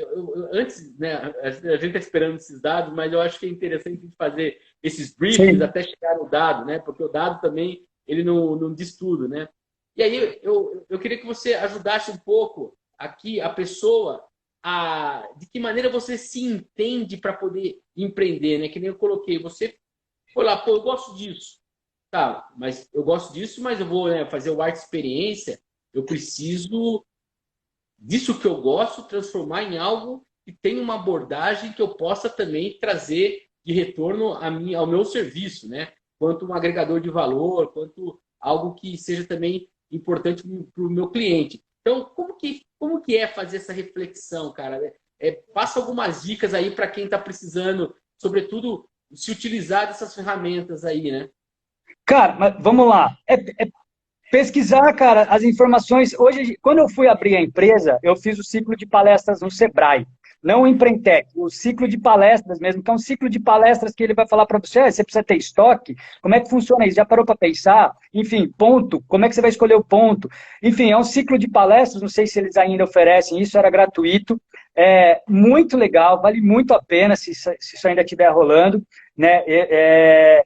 Speaker 2: antes, né, a gente está esperando esses dados, mas eu acho que é interessante a gente fazer esses briefings até chegar no dado, né? Porque o dado também ele não diz tudo, né? E aí eu queria que você ajudasse um pouco aqui a pessoa de que maneira você se entende para poder empreender, né? Que nem eu coloquei, você foi lá, pô, eu gosto disso. Tá, mas eu gosto disso, mas eu vou, né, fazer o arte experiência, eu preciso disso que eu gosto transformar em algo que tenha uma abordagem que eu possa também trazer de retorno ao meu serviço, né? Quanto um agregador de valor, quanto algo que seja também importante para o meu cliente. Então, como que é fazer essa reflexão, cara? Passa algumas dicas aí para quem está precisando, sobretudo, se utilizar dessas ferramentas aí, né?
Speaker 1: Cara, mas vamos lá. Pesquisar, cara, as informações. Hoje, quando eu fui abrir a empresa, eu fiz o ciclo de palestras no Sebrae, não o Empreendtec, o ciclo de palestras mesmo, que é um ciclo de palestras que ele vai falar para você, você precisa ter estoque, como é que funciona isso? Já parou para pensar? Enfim, ponto, como é que você vai escolher o ponto? Enfim, é um ciclo de palestras, não sei se eles ainda oferecem isso, era gratuito, muito legal, vale muito a pena se isso ainda estiver rolando, né?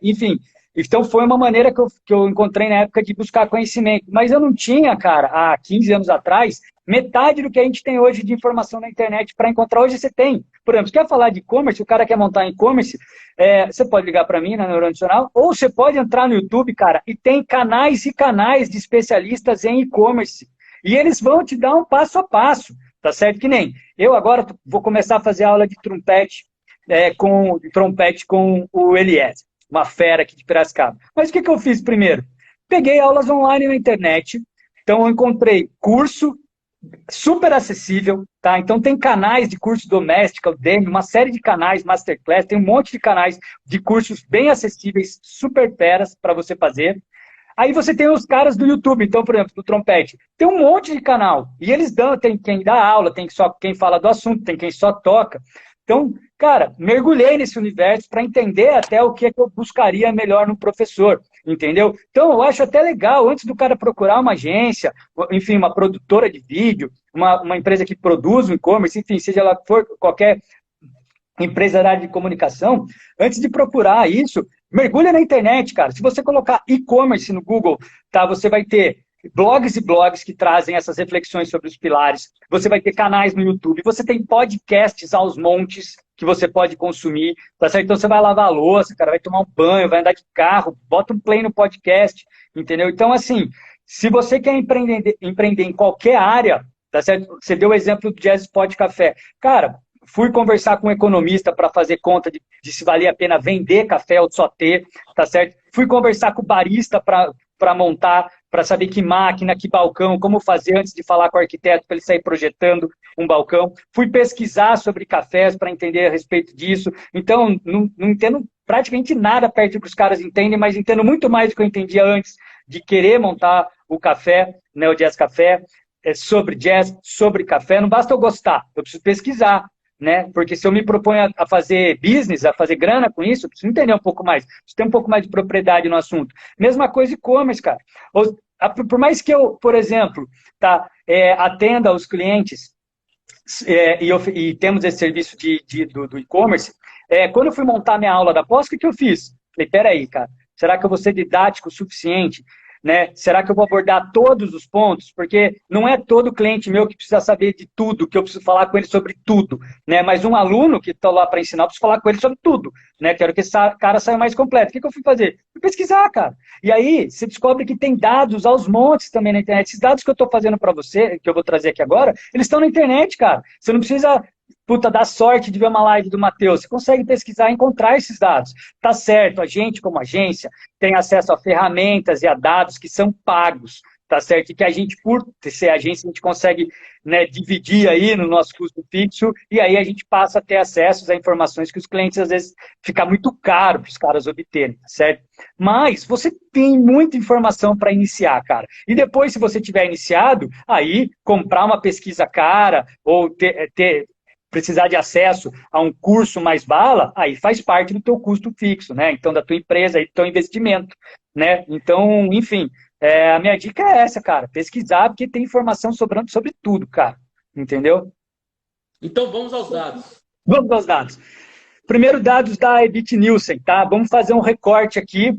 Speaker 1: Enfim. Então, foi uma maneira que eu encontrei na época de buscar conhecimento. Mas eu não tinha, cara, há 15 anos atrás, metade do que a gente tem hoje de informação na internet para encontrar. Hoje você tem. Por exemplo, você quer falar de e-commerce, o cara quer montar e-commerce, você pode ligar para mim na Neurônio Adicional, ou você pode entrar no YouTube, cara, e tem canais e canais de especialistas em e-commerce. E eles vão te dar um passo a passo, tá certo? Que nem eu agora vou começar a fazer aula de trompete, com o Eliezer, uma fera aqui de Piracicaba. Mas o que eu fiz primeiro? Peguei aulas online na internet, então eu encontrei curso super acessível, tá? Então tem canais de curso doméstico, Udemy, uma série de canais, Masterclass, tem um monte de canais de cursos bem acessíveis, super feras para você fazer. Aí você tem os caras do YouTube, então, por exemplo, do trompete, tem um monte de canal, e eles tem quem dá aula, tem só quem fala do assunto, tem quem só toca. Então, cara, mergulhei nesse universo para entender até o que eu buscaria melhor no professor, entendeu? Então, eu acho até legal, antes do cara procurar uma agência, enfim, uma produtora de vídeo, uma empresa que produz um e-commerce, enfim, seja lá for qualquer empresa da área de comunicação, antes de procurar isso, mergulha na internet, cara. Se você colocar e-commerce no Google, tá, você vai ter blogs e blogs que trazem essas reflexões sobre os pilares. Você vai ter canais no YouTube. Você tem podcasts aos montes que você pode consumir. Tá certo? Então você vai lavar a louça, cara, vai tomar um banho, vai andar de carro, bota um play no podcast, entendeu? Então, assim, se você quer empreender em qualquer área, tá certo? Você deu o exemplo do Jazz Spot Café. Cara, fui conversar com um economista para fazer conta de se valia a pena vender café ou só ter, tá certo? Fui conversar com o barista para montar, para saber que máquina, que balcão, como fazer antes de falar com o arquiteto para ele sair projetando um balcão. Fui pesquisar sobre cafés para entender a respeito disso. Então, não entendo praticamente nada perto do que os caras entendem, mas entendo muito mais do que eu entendia antes de querer montar o café, né, o Jazz Café, sobre jazz, sobre café. Não basta eu gostar, eu preciso pesquisar. Né? Porque se eu me proponho a fazer business, a fazer grana com isso, eu preciso entender um pouco mais, preciso ter um pouco mais de propriedade no assunto. Mesma coisa e-commerce, cara. Por mais que eu, por exemplo, atenda aos clientes e temos esse serviço do e-commerce, quando eu fui montar minha aula da pós, o que eu fiz? Falei, peraí, cara, será que eu vou ser didático o suficiente? Né? Será que eu vou abordar todos os pontos? Porque não é todo cliente meu que precisa saber de tudo, que eu preciso falar com ele sobre tudo. Né? Mas um aluno que está lá para ensinar, eu preciso falar com ele sobre tudo. Né? Quero que esse cara saia mais completo. O que eu fui fazer? Fui pesquisar, cara. E aí você descobre que tem dados aos montes também na internet. Esses dados que eu estou fazendo para você, que eu vou trazer aqui agora, eles estão na internet, cara. Você não precisa puta, dá sorte de ver uma live do Matheus. Você consegue pesquisar e encontrar esses dados. Tá certo, a gente, como agência, tem acesso a ferramentas e a dados que são pagos, tá certo? E que a gente, por ser agência, a gente consegue, né, dividir aí no nosso custo fixo, e aí a gente passa a ter acesso a informações que os clientes, às vezes, fica muito caro para os caras obterem, tá certo? Mas você tem muita informação para iniciar, cara. E depois, se você tiver iniciado, aí comprar uma pesquisa cara, ou precisar de acesso a um curso mais bala, aí faz parte do teu custo fixo, né? Então, da tua empresa, do teu investimento, né? Então, enfim, a minha dica é essa, cara. Pesquisar, porque tem informação sobrando sobre tudo, cara. Entendeu?
Speaker 2: Então, vamos aos dados.
Speaker 1: Vamos aos dados. Primeiro, dados da Ebit Nielsen, tá? Vamos fazer um recorte aqui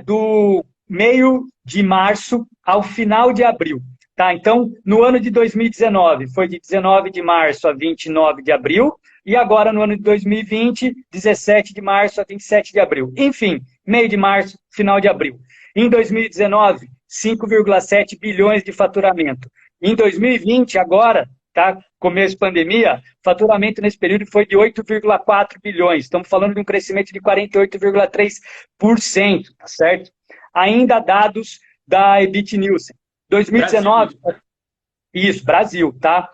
Speaker 1: do meio de março ao final de abril. Tá, então, no ano de 2019, foi de 19 de março a 29 de abril, e agora no ano de 2020, 17 de março a 27 de abril. Enfim, meio de março, final de abril. Em 2019, 5,7 bilhões de faturamento. Em 2020, agora, tá, começo de pandemia, faturamento nesse período foi de 8,4 bilhões. Estamos falando de um crescimento de 48,3%, tá certo? Ainda dados da Ebit Nielsen. 2019, Brasil. Isso, Brasil, tá?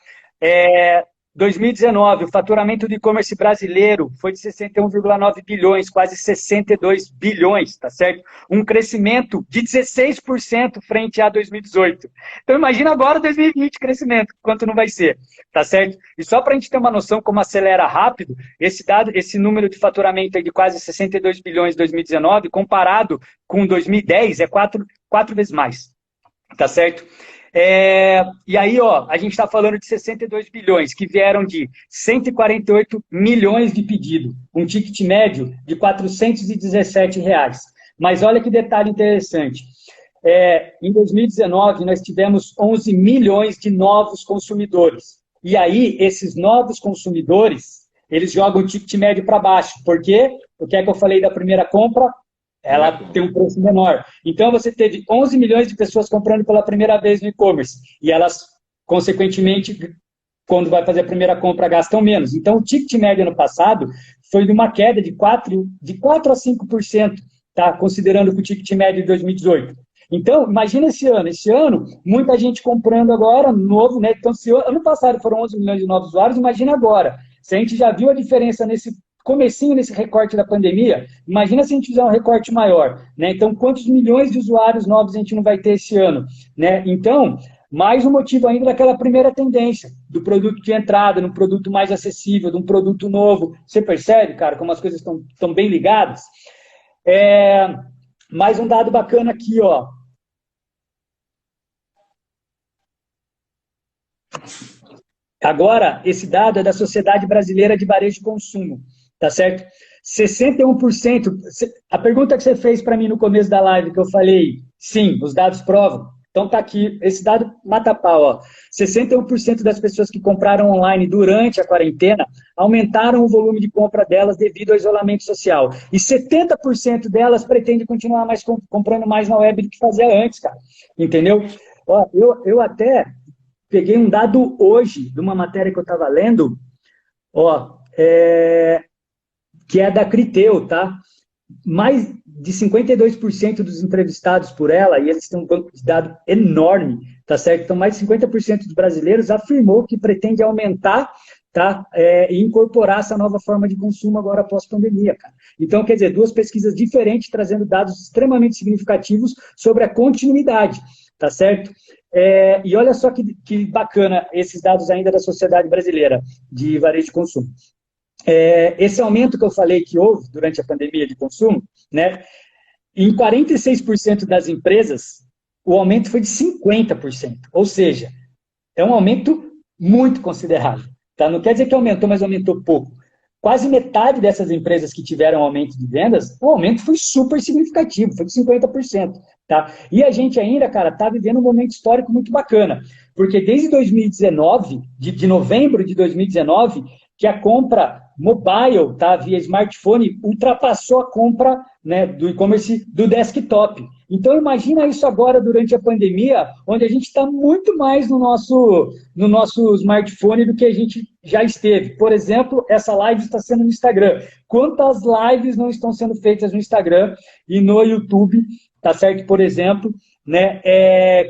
Speaker 1: 2019, o faturamento do e-commerce brasileiro foi de 61,9 bilhões, quase 62 bilhões, tá certo? Um crescimento de 16% frente a 2018. Então, imagina agora 2020 crescimento, quanto não vai ser, tá certo? E só para a gente ter uma noção como acelera rápido, esse número de faturamento aí de quase 62 bilhões em 2019, comparado com 2010, é quatro vezes mais. Tá certo? E aí, ó, a gente está falando de 62 bilhões, que vieram de 148 milhões de pedido, um ticket médio de R$ 417. Mas olha que detalhe interessante. Em 2019, nós tivemos 11 milhões de novos consumidores. E aí, esses novos consumidores, eles jogam o ticket médio para baixo. Por quê? Porque é que eu falei da primeira compra, ela tem um preço menor. Então, você teve 11 milhões de pessoas comprando pela primeira vez no e-commerce. E elas, consequentemente, quando vai fazer a primeira compra, gastam menos. Então, o ticket médio ano passado foi de uma queda de 4 a 5%, tá? Considerando que o ticket médio de 2018. Então, imagina esse ano. Esse ano, muita gente comprando agora, novo, né? Então, se ano passado foram 11 milhões de novos usuários, imagina agora. Se a gente já viu a diferença nesse comecinho nesse recorte da pandemia, imagina se a gente fizer um recorte maior, né? Então, quantos milhões de usuários novos a gente não vai ter esse ano, né? Então, mais um motivo ainda daquela primeira tendência, do produto de entrada, num produto mais acessível, de um produto novo. Você percebe, cara, como as coisas estão bem ligadas? Mais um dado bacana aqui, ó. Agora, esse dado é da Sociedade Brasileira de Varejo de Consumo. Tá certo? 61%. A pergunta que você fez para mim no começo da live, que eu falei, sim, os dados provam. Então tá aqui, esse dado mata pau, ó. 61% das pessoas que compraram online durante a quarentena aumentaram o volume de compra delas devido ao isolamento social. E 70% delas pretendem continuar comprando mais na web do que fazia antes, cara. Entendeu? Ó, eu até peguei um dado hoje de uma matéria que eu estava lendo, ó, que é da Criteo, tá? Mais de 52% dos entrevistados por ela, e eles têm um banco de dados enorme, tá certo? Então, mais de 50% dos brasileiros afirmou que pretende aumentar, tá? E incorporar essa nova forma de consumo agora após pandemia, cara. Então, quer dizer, duas pesquisas diferentes, trazendo dados extremamente significativos sobre a continuidade, tá certo? E olha só que bacana esses dados ainda da Sociedade Brasileira de Varejo de Consumo. Esse aumento que eu falei que houve durante a pandemia de consumo, né, em 46% das empresas, o aumento foi de 50%. Ou seja, é um aumento muito considerável. Tá? Não quer dizer que aumentou, mas aumentou pouco. Quase metade dessas empresas que tiveram aumento de vendas, o aumento foi super significativo, foi de 50%. Tá? E a gente ainda, cara, está vivendo um momento histórico muito bacana, porque desde 2019, de novembro de 2019, que a compra mobile, tá, via smartphone, ultrapassou a compra, né, do e-commerce do desktop. Então, imagina isso agora durante a pandemia, onde a gente está muito mais no nosso smartphone do que a gente já esteve. Por exemplo, essa live está sendo no Instagram. Quantas lives não estão sendo feitas no Instagram e no YouTube, tá certo? Por exemplo, né,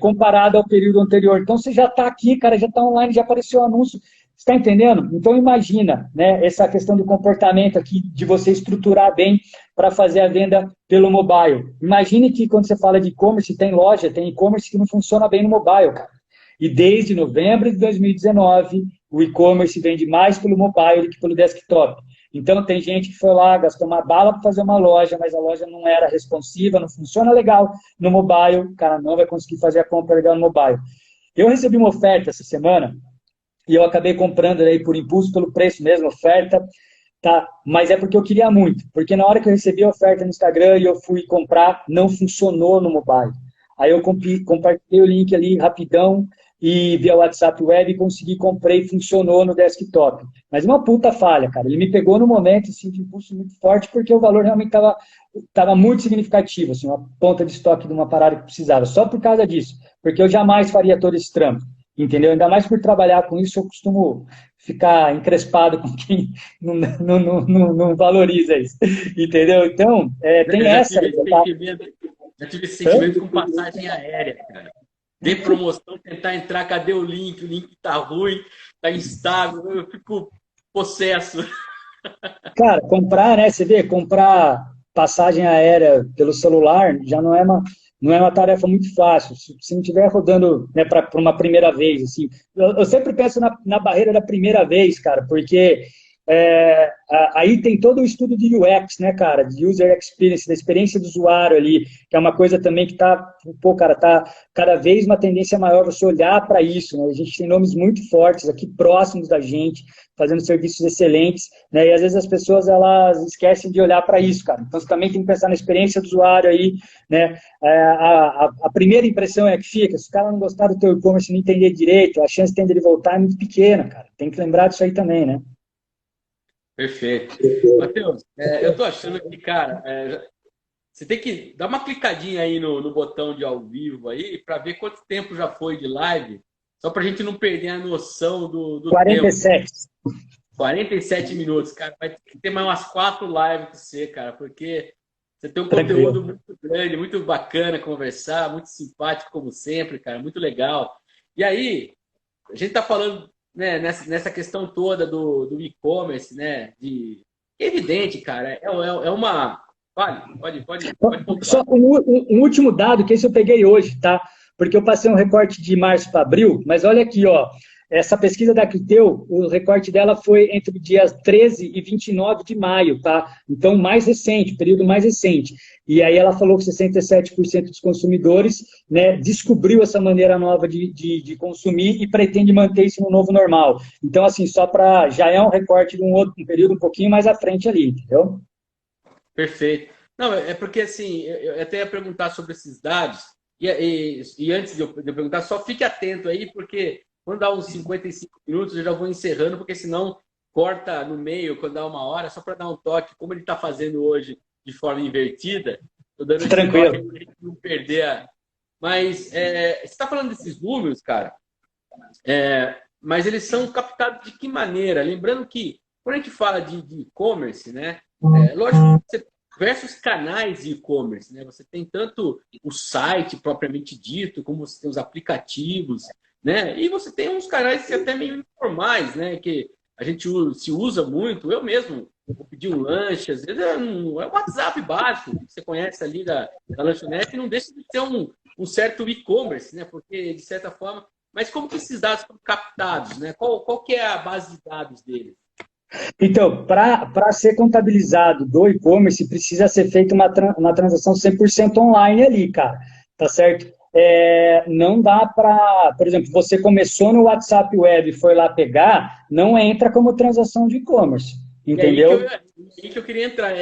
Speaker 1: comparado ao período anterior. Então, você já está aqui, cara, já está online, já apareceu o anúncio. Está entendendo? Então, imagina, né, essa questão do comportamento aqui, de você estruturar bem para fazer a venda pelo mobile. Imagine que quando você fala de e-commerce, tem loja, tem e-commerce que não funciona bem no mobile, cara. E desde novembro de 2019, o e-commerce vende mais pelo mobile do que pelo desktop. Então, tem gente que foi lá, gastou uma bala para fazer uma loja, mas a loja não era responsiva, não funciona legal no mobile, o cara não vai conseguir fazer a compra legal no mobile. Eu recebi uma oferta essa semana, e eu acabei comprando aí por impulso, pelo preço mesmo, oferta, tá? Mas é porque eu queria muito, porque na hora que eu recebi a oferta no Instagram e eu fui comprar, não funcionou no mobile. Aí eu compartilhei o link ali rapidão e via WhatsApp Web consegui, comprei, funcionou no desktop. Mas uma puta falha, cara. Ele me pegou no momento assim, de impulso muito forte, porque o valor realmente estava muito significativo, assim, uma ponta de estoque de uma parada que precisava, só por causa disso, porque eu jamais faria todo esse trampo. Entendeu? Ainda mais por trabalhar com isso, eu costumo ficar encrespado com quem não valoriza isso. Entendeu? Então, tem essa.
Speaker 2: Já tive esse sentimento com passagem aérea, cara. De promoção, tentar entrar, cadê o link? O link tá ruim, tá instável, eu fico possesso.
Speaker 1: Cara, comprar, né? Você vê, comprar passagem aérea pelo celular já não é uma tarefa muito fácil. Se não estiver rodando, né, para uma primeira vez, assim. Eu sempre penso na barreira da primeira vez, cara, porque aí tem todo o estudo de UX, né, cara, de User Experience, da experiência do usuário ali, que é uma coisa também que tá cada vez uma tendência maior você olhar para isso, né? A gente tem nomes muito fortes aqui próximos da gente, fazendo serviços excelentes, né? E às vezes as pessoas elas esquecem de olhar para isso, cara. Então você também tem que pensar na experiência do usuário aí, né? A primeira impressão é que fica, se o cara não gostar do teu e-commerce e não entender direito, a chance de ele voltar é muito pequena, cara. Tem que lembrar disso aí também, né?
Speaker 2: Perfeito. Matheus, eu tô achando que, cara, você tem que dar uma clicadinha aí no botão de ao vivo aí para ver quanto tempo já foi de live, só para a gente não perder a noção do tempo.
Speaker 1: 47.
Speaker 2: 47 minutos, cara. Vai ter mais umas 4 lives com você, cara, porque você tem um
Speaker 1: Tranquilo.
Speaker 2: conteúdo muito grande, muito bacana conversar, muito simpático como sempre, cara, muito legal. E aí, a gente tá falando, né, nessa questão toda do e-commerce, né? É evidente, cara, é uma. Pode pontuar.
Speaker 1: Só um último dado, que esse eu peguei hoje, tá? Porque eu passei um recorte de março para abril, mas olha aqui, ó. Essa pesquisa da Criteu, o recorte dela foi entre dias 13 e 29 de maio, tá? Então, mais recente, período mais recente. E aí ela falou que 67% dos consumidores, né, descobriu essa maneira nova de consumir e pretende manter isso no novo normal. Então, assim, já é um recorte de um período um pouquinho mais à frente ali, entendeu?
Speaker 2: Perfeito. Não, é porque assim, eu até ia perguntar sobre esses dados, e antes de eu perguntar, só fique atento aí, porque quando dá uns 55 minutos, eu já vou encerrando, porque senão corta no meio, quando dá uma hora, só para dar um toque, como ele está fazendo hoje de forma invertida, estou dando esse
Speaker 1: Tranquilo.
Speaker 2: toque para a gente não perder a... Mas você está falando desses números, cara, mas eles são captados de que maneira? Lembrando que, quando a gente fala de e-commerce, né, lógico que você diversos canais de e-commerce, né? Você tem tanto o site propriamente dito, como você tem os aplicativos, né? E você tem uns canais que até meio informais, né? Que a gente se usa muito. Eu mesmo vou pedir um lanche, às vezes é um WhatsApp básico que você conhece ali da lanchonete, e não deixa de ter um certo e-commerce, né? Porque, de certa forma... Mas como que esses dados são captados, né? Qual que é a base de dados deles?
Speaker 1: Então, para ser contabilizado do e-commerce, precisa ser feita uma transação 100% online ali, cara. Tá certo? Não dá para, por exemplo, você começou no WhatsApp Web e foi lá pegar, não entra como transação de e-commerce. Entendeu?
Speaker 2: E aí que eu queria entrar.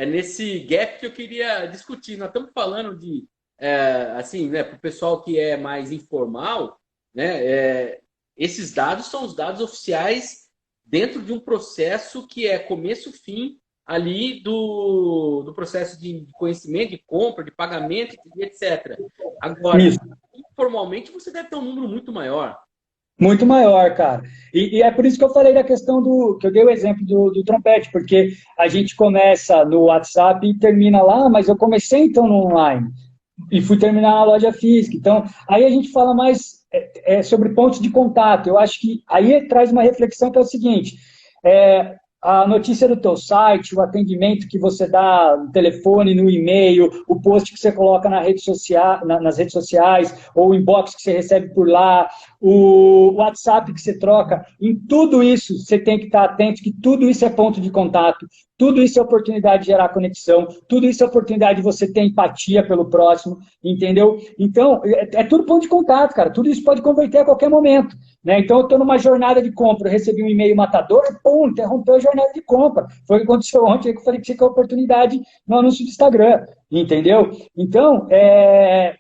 Speaker 2: Nesse gap que eu queria discutir. Nós estamos falando de, assim, né, para o pessoal que é mais informal, né, esses dados são os dados oficiais dentro de um processo que é começo-fim ali do processo de conhecimento, de compra, de pagamento, etc. Agora,
Speaker 1: Isso.
Speaker 2: informalmente, você deve ter um número muito maior.
Speaker 1: Muito maior, cara. E é por isso que eu falei da questão que eu dei o exemplo do trompete, porque a gente começa no WhatsApp e termina lá, mas eu comecei então no online e fui terminar na loja física. Então, aí a gente fala mais sobre pontos de contato. Eu acho que aí traz uma reflexão que é o seguinte: a notícia do teu site, o atendimento que você dá no telefone, no e-mail, o post que você coloca nas redes sociais, ou o inbox que você recebe por lá, o WhatsApp que você troca, em tudo isso você tem que estar atento, que tudo isso é ponto de contato, tudo isso é oportunidade de gerar conexão, tudo isso é oportunidade de você ter empatia pelo próximo, entendeu? Então, é tudo ponto de contato, cara, tudo isso pode converter a qualquer momento. Né? Então, eu estou numa jornada de compra, eu recebi um e-mail matador, pum, interrompeu a jornada de compra. Foi o que aconteceu ontem, que eu falei que tinha oportunidade no anúncio do Instagram, entendeu? Então,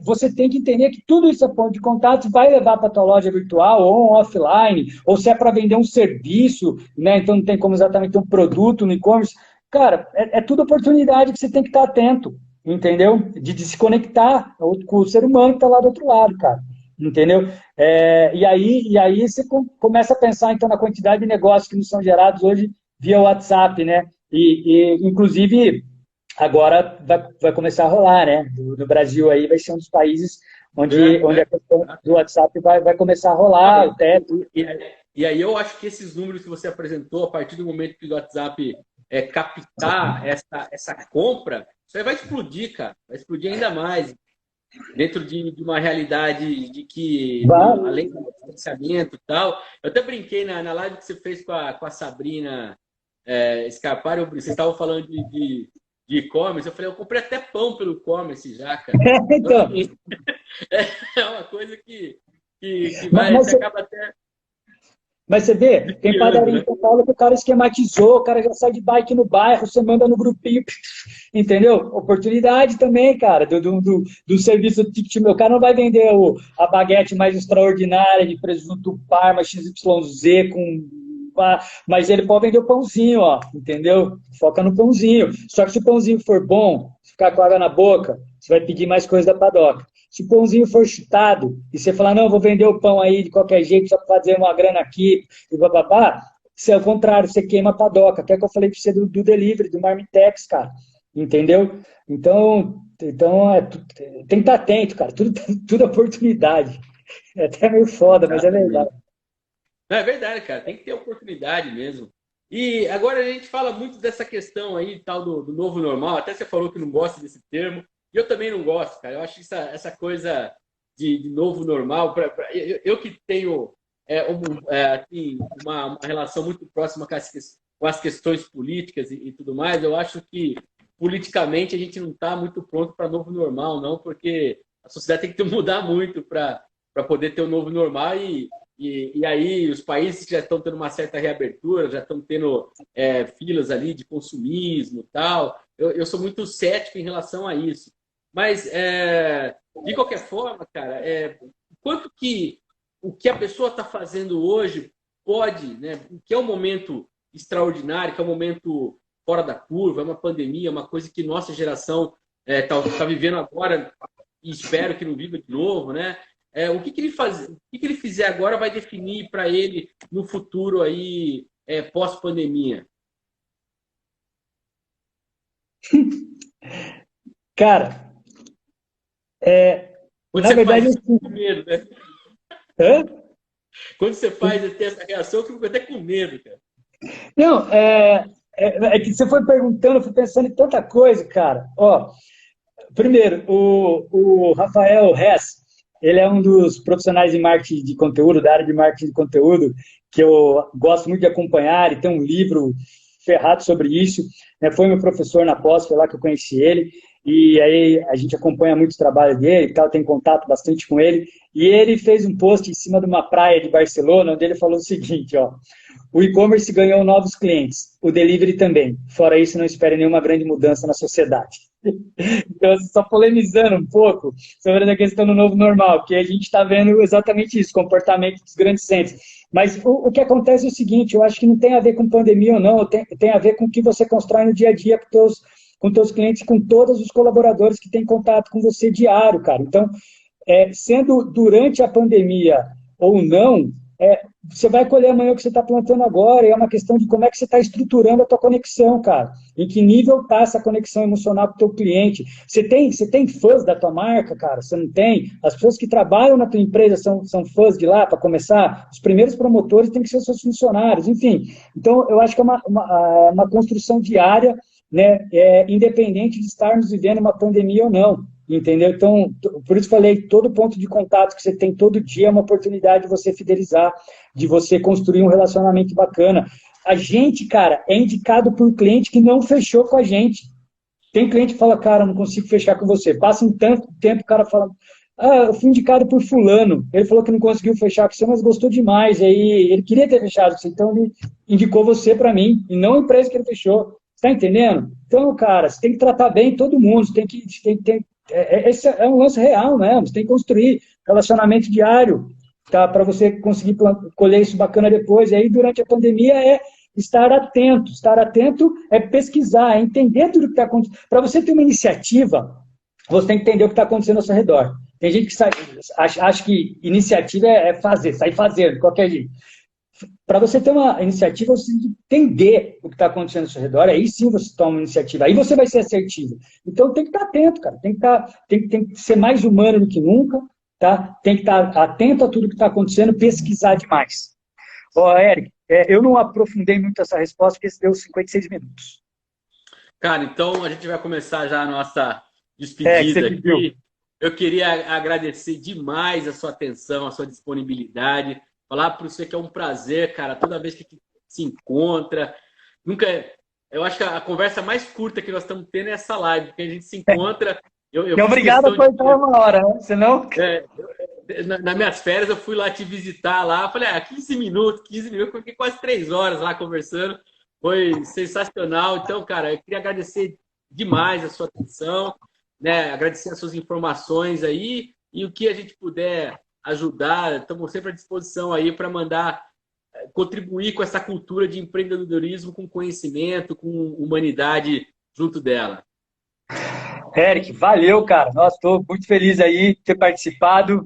Speaker 1: você tem que entender que tudo isso é ponto de contato, vai levar para a tua loja virtual, ou offline, ou se é para vender um serviço, né? Então não tem como exatamente ter um produto no e-commerce. Cara, é tudo oportunidade que você tem que estar atento, entendeu? De se conectar com o ser humano que está lá do outro lado, cara. Entendeu? E aí você começa a pensar então na quantidade de negócios que nos são gerados hoje via WhatsApp, né? Inclusive agora vai começar a rolar, né? No Brasil aí vai ser um dos países onde a questão do WhatsApp vai começar a rolar, o teto.
Speaker 2: E aí eu acho que esses números que você apresentou, a partir do momento que o WhatsApp captar essa compra, isso aí vai explodir, cara. Vai explodir ainda mais. Dentro de uma realidade de que, além do distanciamento e tal, eu até brinquei na live que você fez com a Sabrina Scarpari, vocês estavam falando de e-commerce, eu falei, eu comprei até pão pelo e-commerce já, cara.
Speaker 1: Então,
Speaker 2: é uma coisa que vai, você acaba até...
Speaker 1: Mas você vê, tem padaria em São Paulo que o cara esquematizou, o cara já sai de bike no bairro, você manda no grupinho, entendeu? Oportunidade também, cara, do serviço do ticket. Meu cara não vai vender a baguete mais extraordinária de presunto Parma XYZ mas ele pode vender o pãozinho, ó, entendeu? Foca no pãozinho. Só que se o pãozinho for bom, ficar com água na boca, você vai pedir mais coisa da padoca. Se o pãozinho for chutado, e você falar, não, vou vender o pão aí de qualquer jeito, só para fazer uma grana aqui, e bababá, se é o contrário, você queima a padoca, que é que eu falei para você do delivery, do Marmitex, cara, entendeu? Então tem que estar atento, cara, tudo é oportunidade. É até meio foda, mas é verdade.
Speaker 2: É verdade, cara, tem que ter oportunidade mesmo. E agora a gente fala muito dessa questão aí, tal, do novo normal, até você falou que não gosta desse termo, e eu também não gosto, cara. Eu acho que essa coisa de novo normal, eu que tenho assim, uma relação muito próxima com as questões políticas e tudo mais, eu acho que politicamente a gente não está muito pronto para novo normal, não, porque a sociedade tem que mudar muito para poder ter o novo normal e aí os países que já estão tendo uma certa reabertura, já estão tendo filas ali de consumismo e tal. Eu sou muito cético em relação a isso. Mas, de qualquer forma, cara, quanto que o que a pessoa está fazendo hoje pode, né, que é um momento extraordinário, que é um momento fora da curva, é uma pandemia, uma coisa que nossa geração tá vivendo agora e espero que não viva de novo, né? O que ele fizer agora vai definir para ele no futuro aí pós-pandemia.
Speaker 1: Cara,
Speaker 2: Quando
Speaker 1: na
Speaker 2: você
Speaker 1: verdade,
Speaker 2: faz isso, com medo, né?
Speaker 1: hã?
Speaker 2: Quando você faz e tem essa reação, eu fico até com medo, cara.
Speaker 1: Não, que você foi perguntando, eu fui pensando em tanta coisa, cara. Ó, primeiro, o Rafael Hess, ele é um dos profissionais de marketing de conteúdo, da área de marketing de conteúdo, que eu gosto muito de acompanhar, e tem um livro ferrado sobre isso, né? Foi meu professor na pós, foi lá que eu conheci ele, e aí a gente acompanha muito o trabalho dele e tal, tem contato bastante com ele, e ele fez um post em cima de uma praia de Barcelona, onde ele falou o seguinte, ó: o e-commerce ganhou novos clientes, o delivery também. Fora isso, não espere nenhuma grande mudança na sociedade. Então, só polemizando um pouco sobre a questão do novo normal, porque a gente está vendo exatamente isso, comportamento dos grandes centros. Mas o que acontece é o seguinte, eu acho que não tem a ver com pandemia ou não, tem a ver com o que você constrói no dia a dia com teus clientes, com todos os colaboradores que têm contato com você diário, cara. Então, sendo durante a pandemia ou não, você vai colher amanhã o que você está plantando agora, e é uma questão de como é que você está estruturando a tua conexão, cara. Em que nível está essa conexão emocional com o teu cliente? Você tem fãs da tua marca, cara? Você não tem? As pessoas que trabalham na tua empresa são fãs de lá, para começar? Os primeiros promotores têm que ser seus funcionários, enfim. Então, eu acho que é uma construção diária, né, independente de estarmos vivendo uma pandemia ou não. Entendeu? Então, por isso falei, todo ponto de contato que você tem todo dia é uma oportunidade de você fidelizar, de você construir um relacionamento bacana. A gente, cara, é indicado por cliente que não fechou com a gente. Tem cliente que fala, cara, não consigo fechar com você. Passa um tanto tempo, o cara fala, eu fui indicado por fulano. Ele falou que não conseguiu fechar com você, mas gostou demais. Aí ele queria ter fechado com você, então ele indicou você para mim, e não a empresa que ele fechou. Você tá entendendo? Então, cara, você tem que tratar bem todo mundo, você esse é um lance real, né? Você tem que construir relacionamento diário, tá? Para você conseguir colher isso bacana depois. E aí, durante a pandemia, estar atento. Estar atento é pesquisar, é entender tudo que está acontecendo. Para você ter uma iniciativa, você tem que entender o que está acontecendo ao seu redor. Tem gente que acha que iniciativa é fazer, sair fazendo, de qualquer jeito. Para você ter uma iniciativa, você tem que entender o que está acontecendo ao seu redor, aí sim você toma uma iniciativa, aí você vai ser assertivo. Então tem que estar atento, cara, tem que ser mais humano do que nunca, tá? Tem que estar atento a tudo que está acontecendo, pesquisar demais. Eric, eu não aprofundei muito essa resposta, porque deu 56 minutos.
Speaker 2: Cara, então a gente vai começar já a nossa despedida aqui. Eu queria agradecer demais a sua atenção, a sua disponibilidade. Falar para você que é um prazer, cara, toda vez que a gente se encontra. Eu acho que a conversa mais curta que nós estamos tendo é essa live, porque a gente se encontra.
Speaker 1: Obrigado por estar uma hora, né? Senão.
Speaker 2: Nas minhas férias, eu fui lá te visitar lá. Falei, 15 minutos, fiquei quase 3 horas lá conversando. Foi sensacional. Então, cara, eu queria agradecer demais a sua atenção, né? Agradecer as suas informações aí e o que a gente puder ajudar, estamos sempre à disposição aí para contribuir com essa cultura de empreendedorismo com conhecimento, com humanidade junto dela.
Speaker 1: Eric, valeu, cara. Nossa, estou muito feliz aí de ter participado.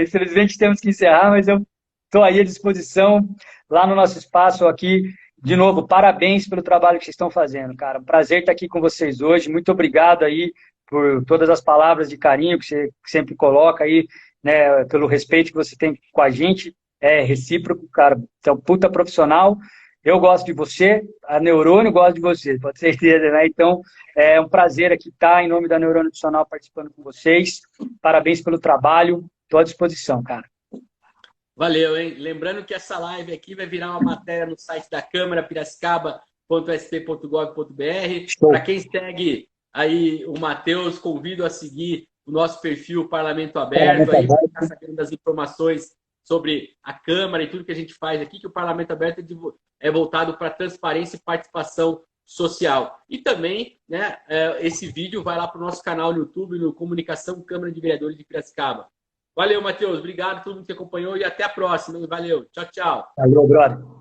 Speaker 1: Infelizmente temos que encerrar, mas eu estou aí à disposição lá no nosso espaço aqui. De novo, parabéns pelo trabalho que vocês estão fazendo, cara. Um prazer estar aqui com vocês hoje. Muito obrigado aí por todas as palavras de carinho que você sempre coloca aí, né, pelo respeito que você tem com a gente, é recíproco, cara. Você é um puta profissional. Eu gosto de você, a Neurônio gosta de você, pode ter certeza, né? Então, é um prazer aqui estar em nome da Neurônio Nutricional participando com vocês. Parabéns pelo trabalho, estou à disposição, cara.
Speaker 2: Valeu, hein? Lembrando que essa live aqui vai virar uma matéria no site da Câmara, piracicaba.sp.gov.br. Para quem segue aí o Matheus, convido a seguir o nosso perfil Parlamento Aberto, aí para ficar sabendo das informações sobre a Câmara e tudo que a gente faz aqui, que o Parlamento Aberto é voltado para transparência e participação social. E também, né, esse vídeo vai lá para o nosso canal no YouTube, no Comunicação Câmara de Vereadores de Piracicaba. Valeu, Matheus. Obrigado a todo mundo que acompanhou e até a próxima. Valeu. Tchau, tchau.
Speaker 1: Valeu, brother.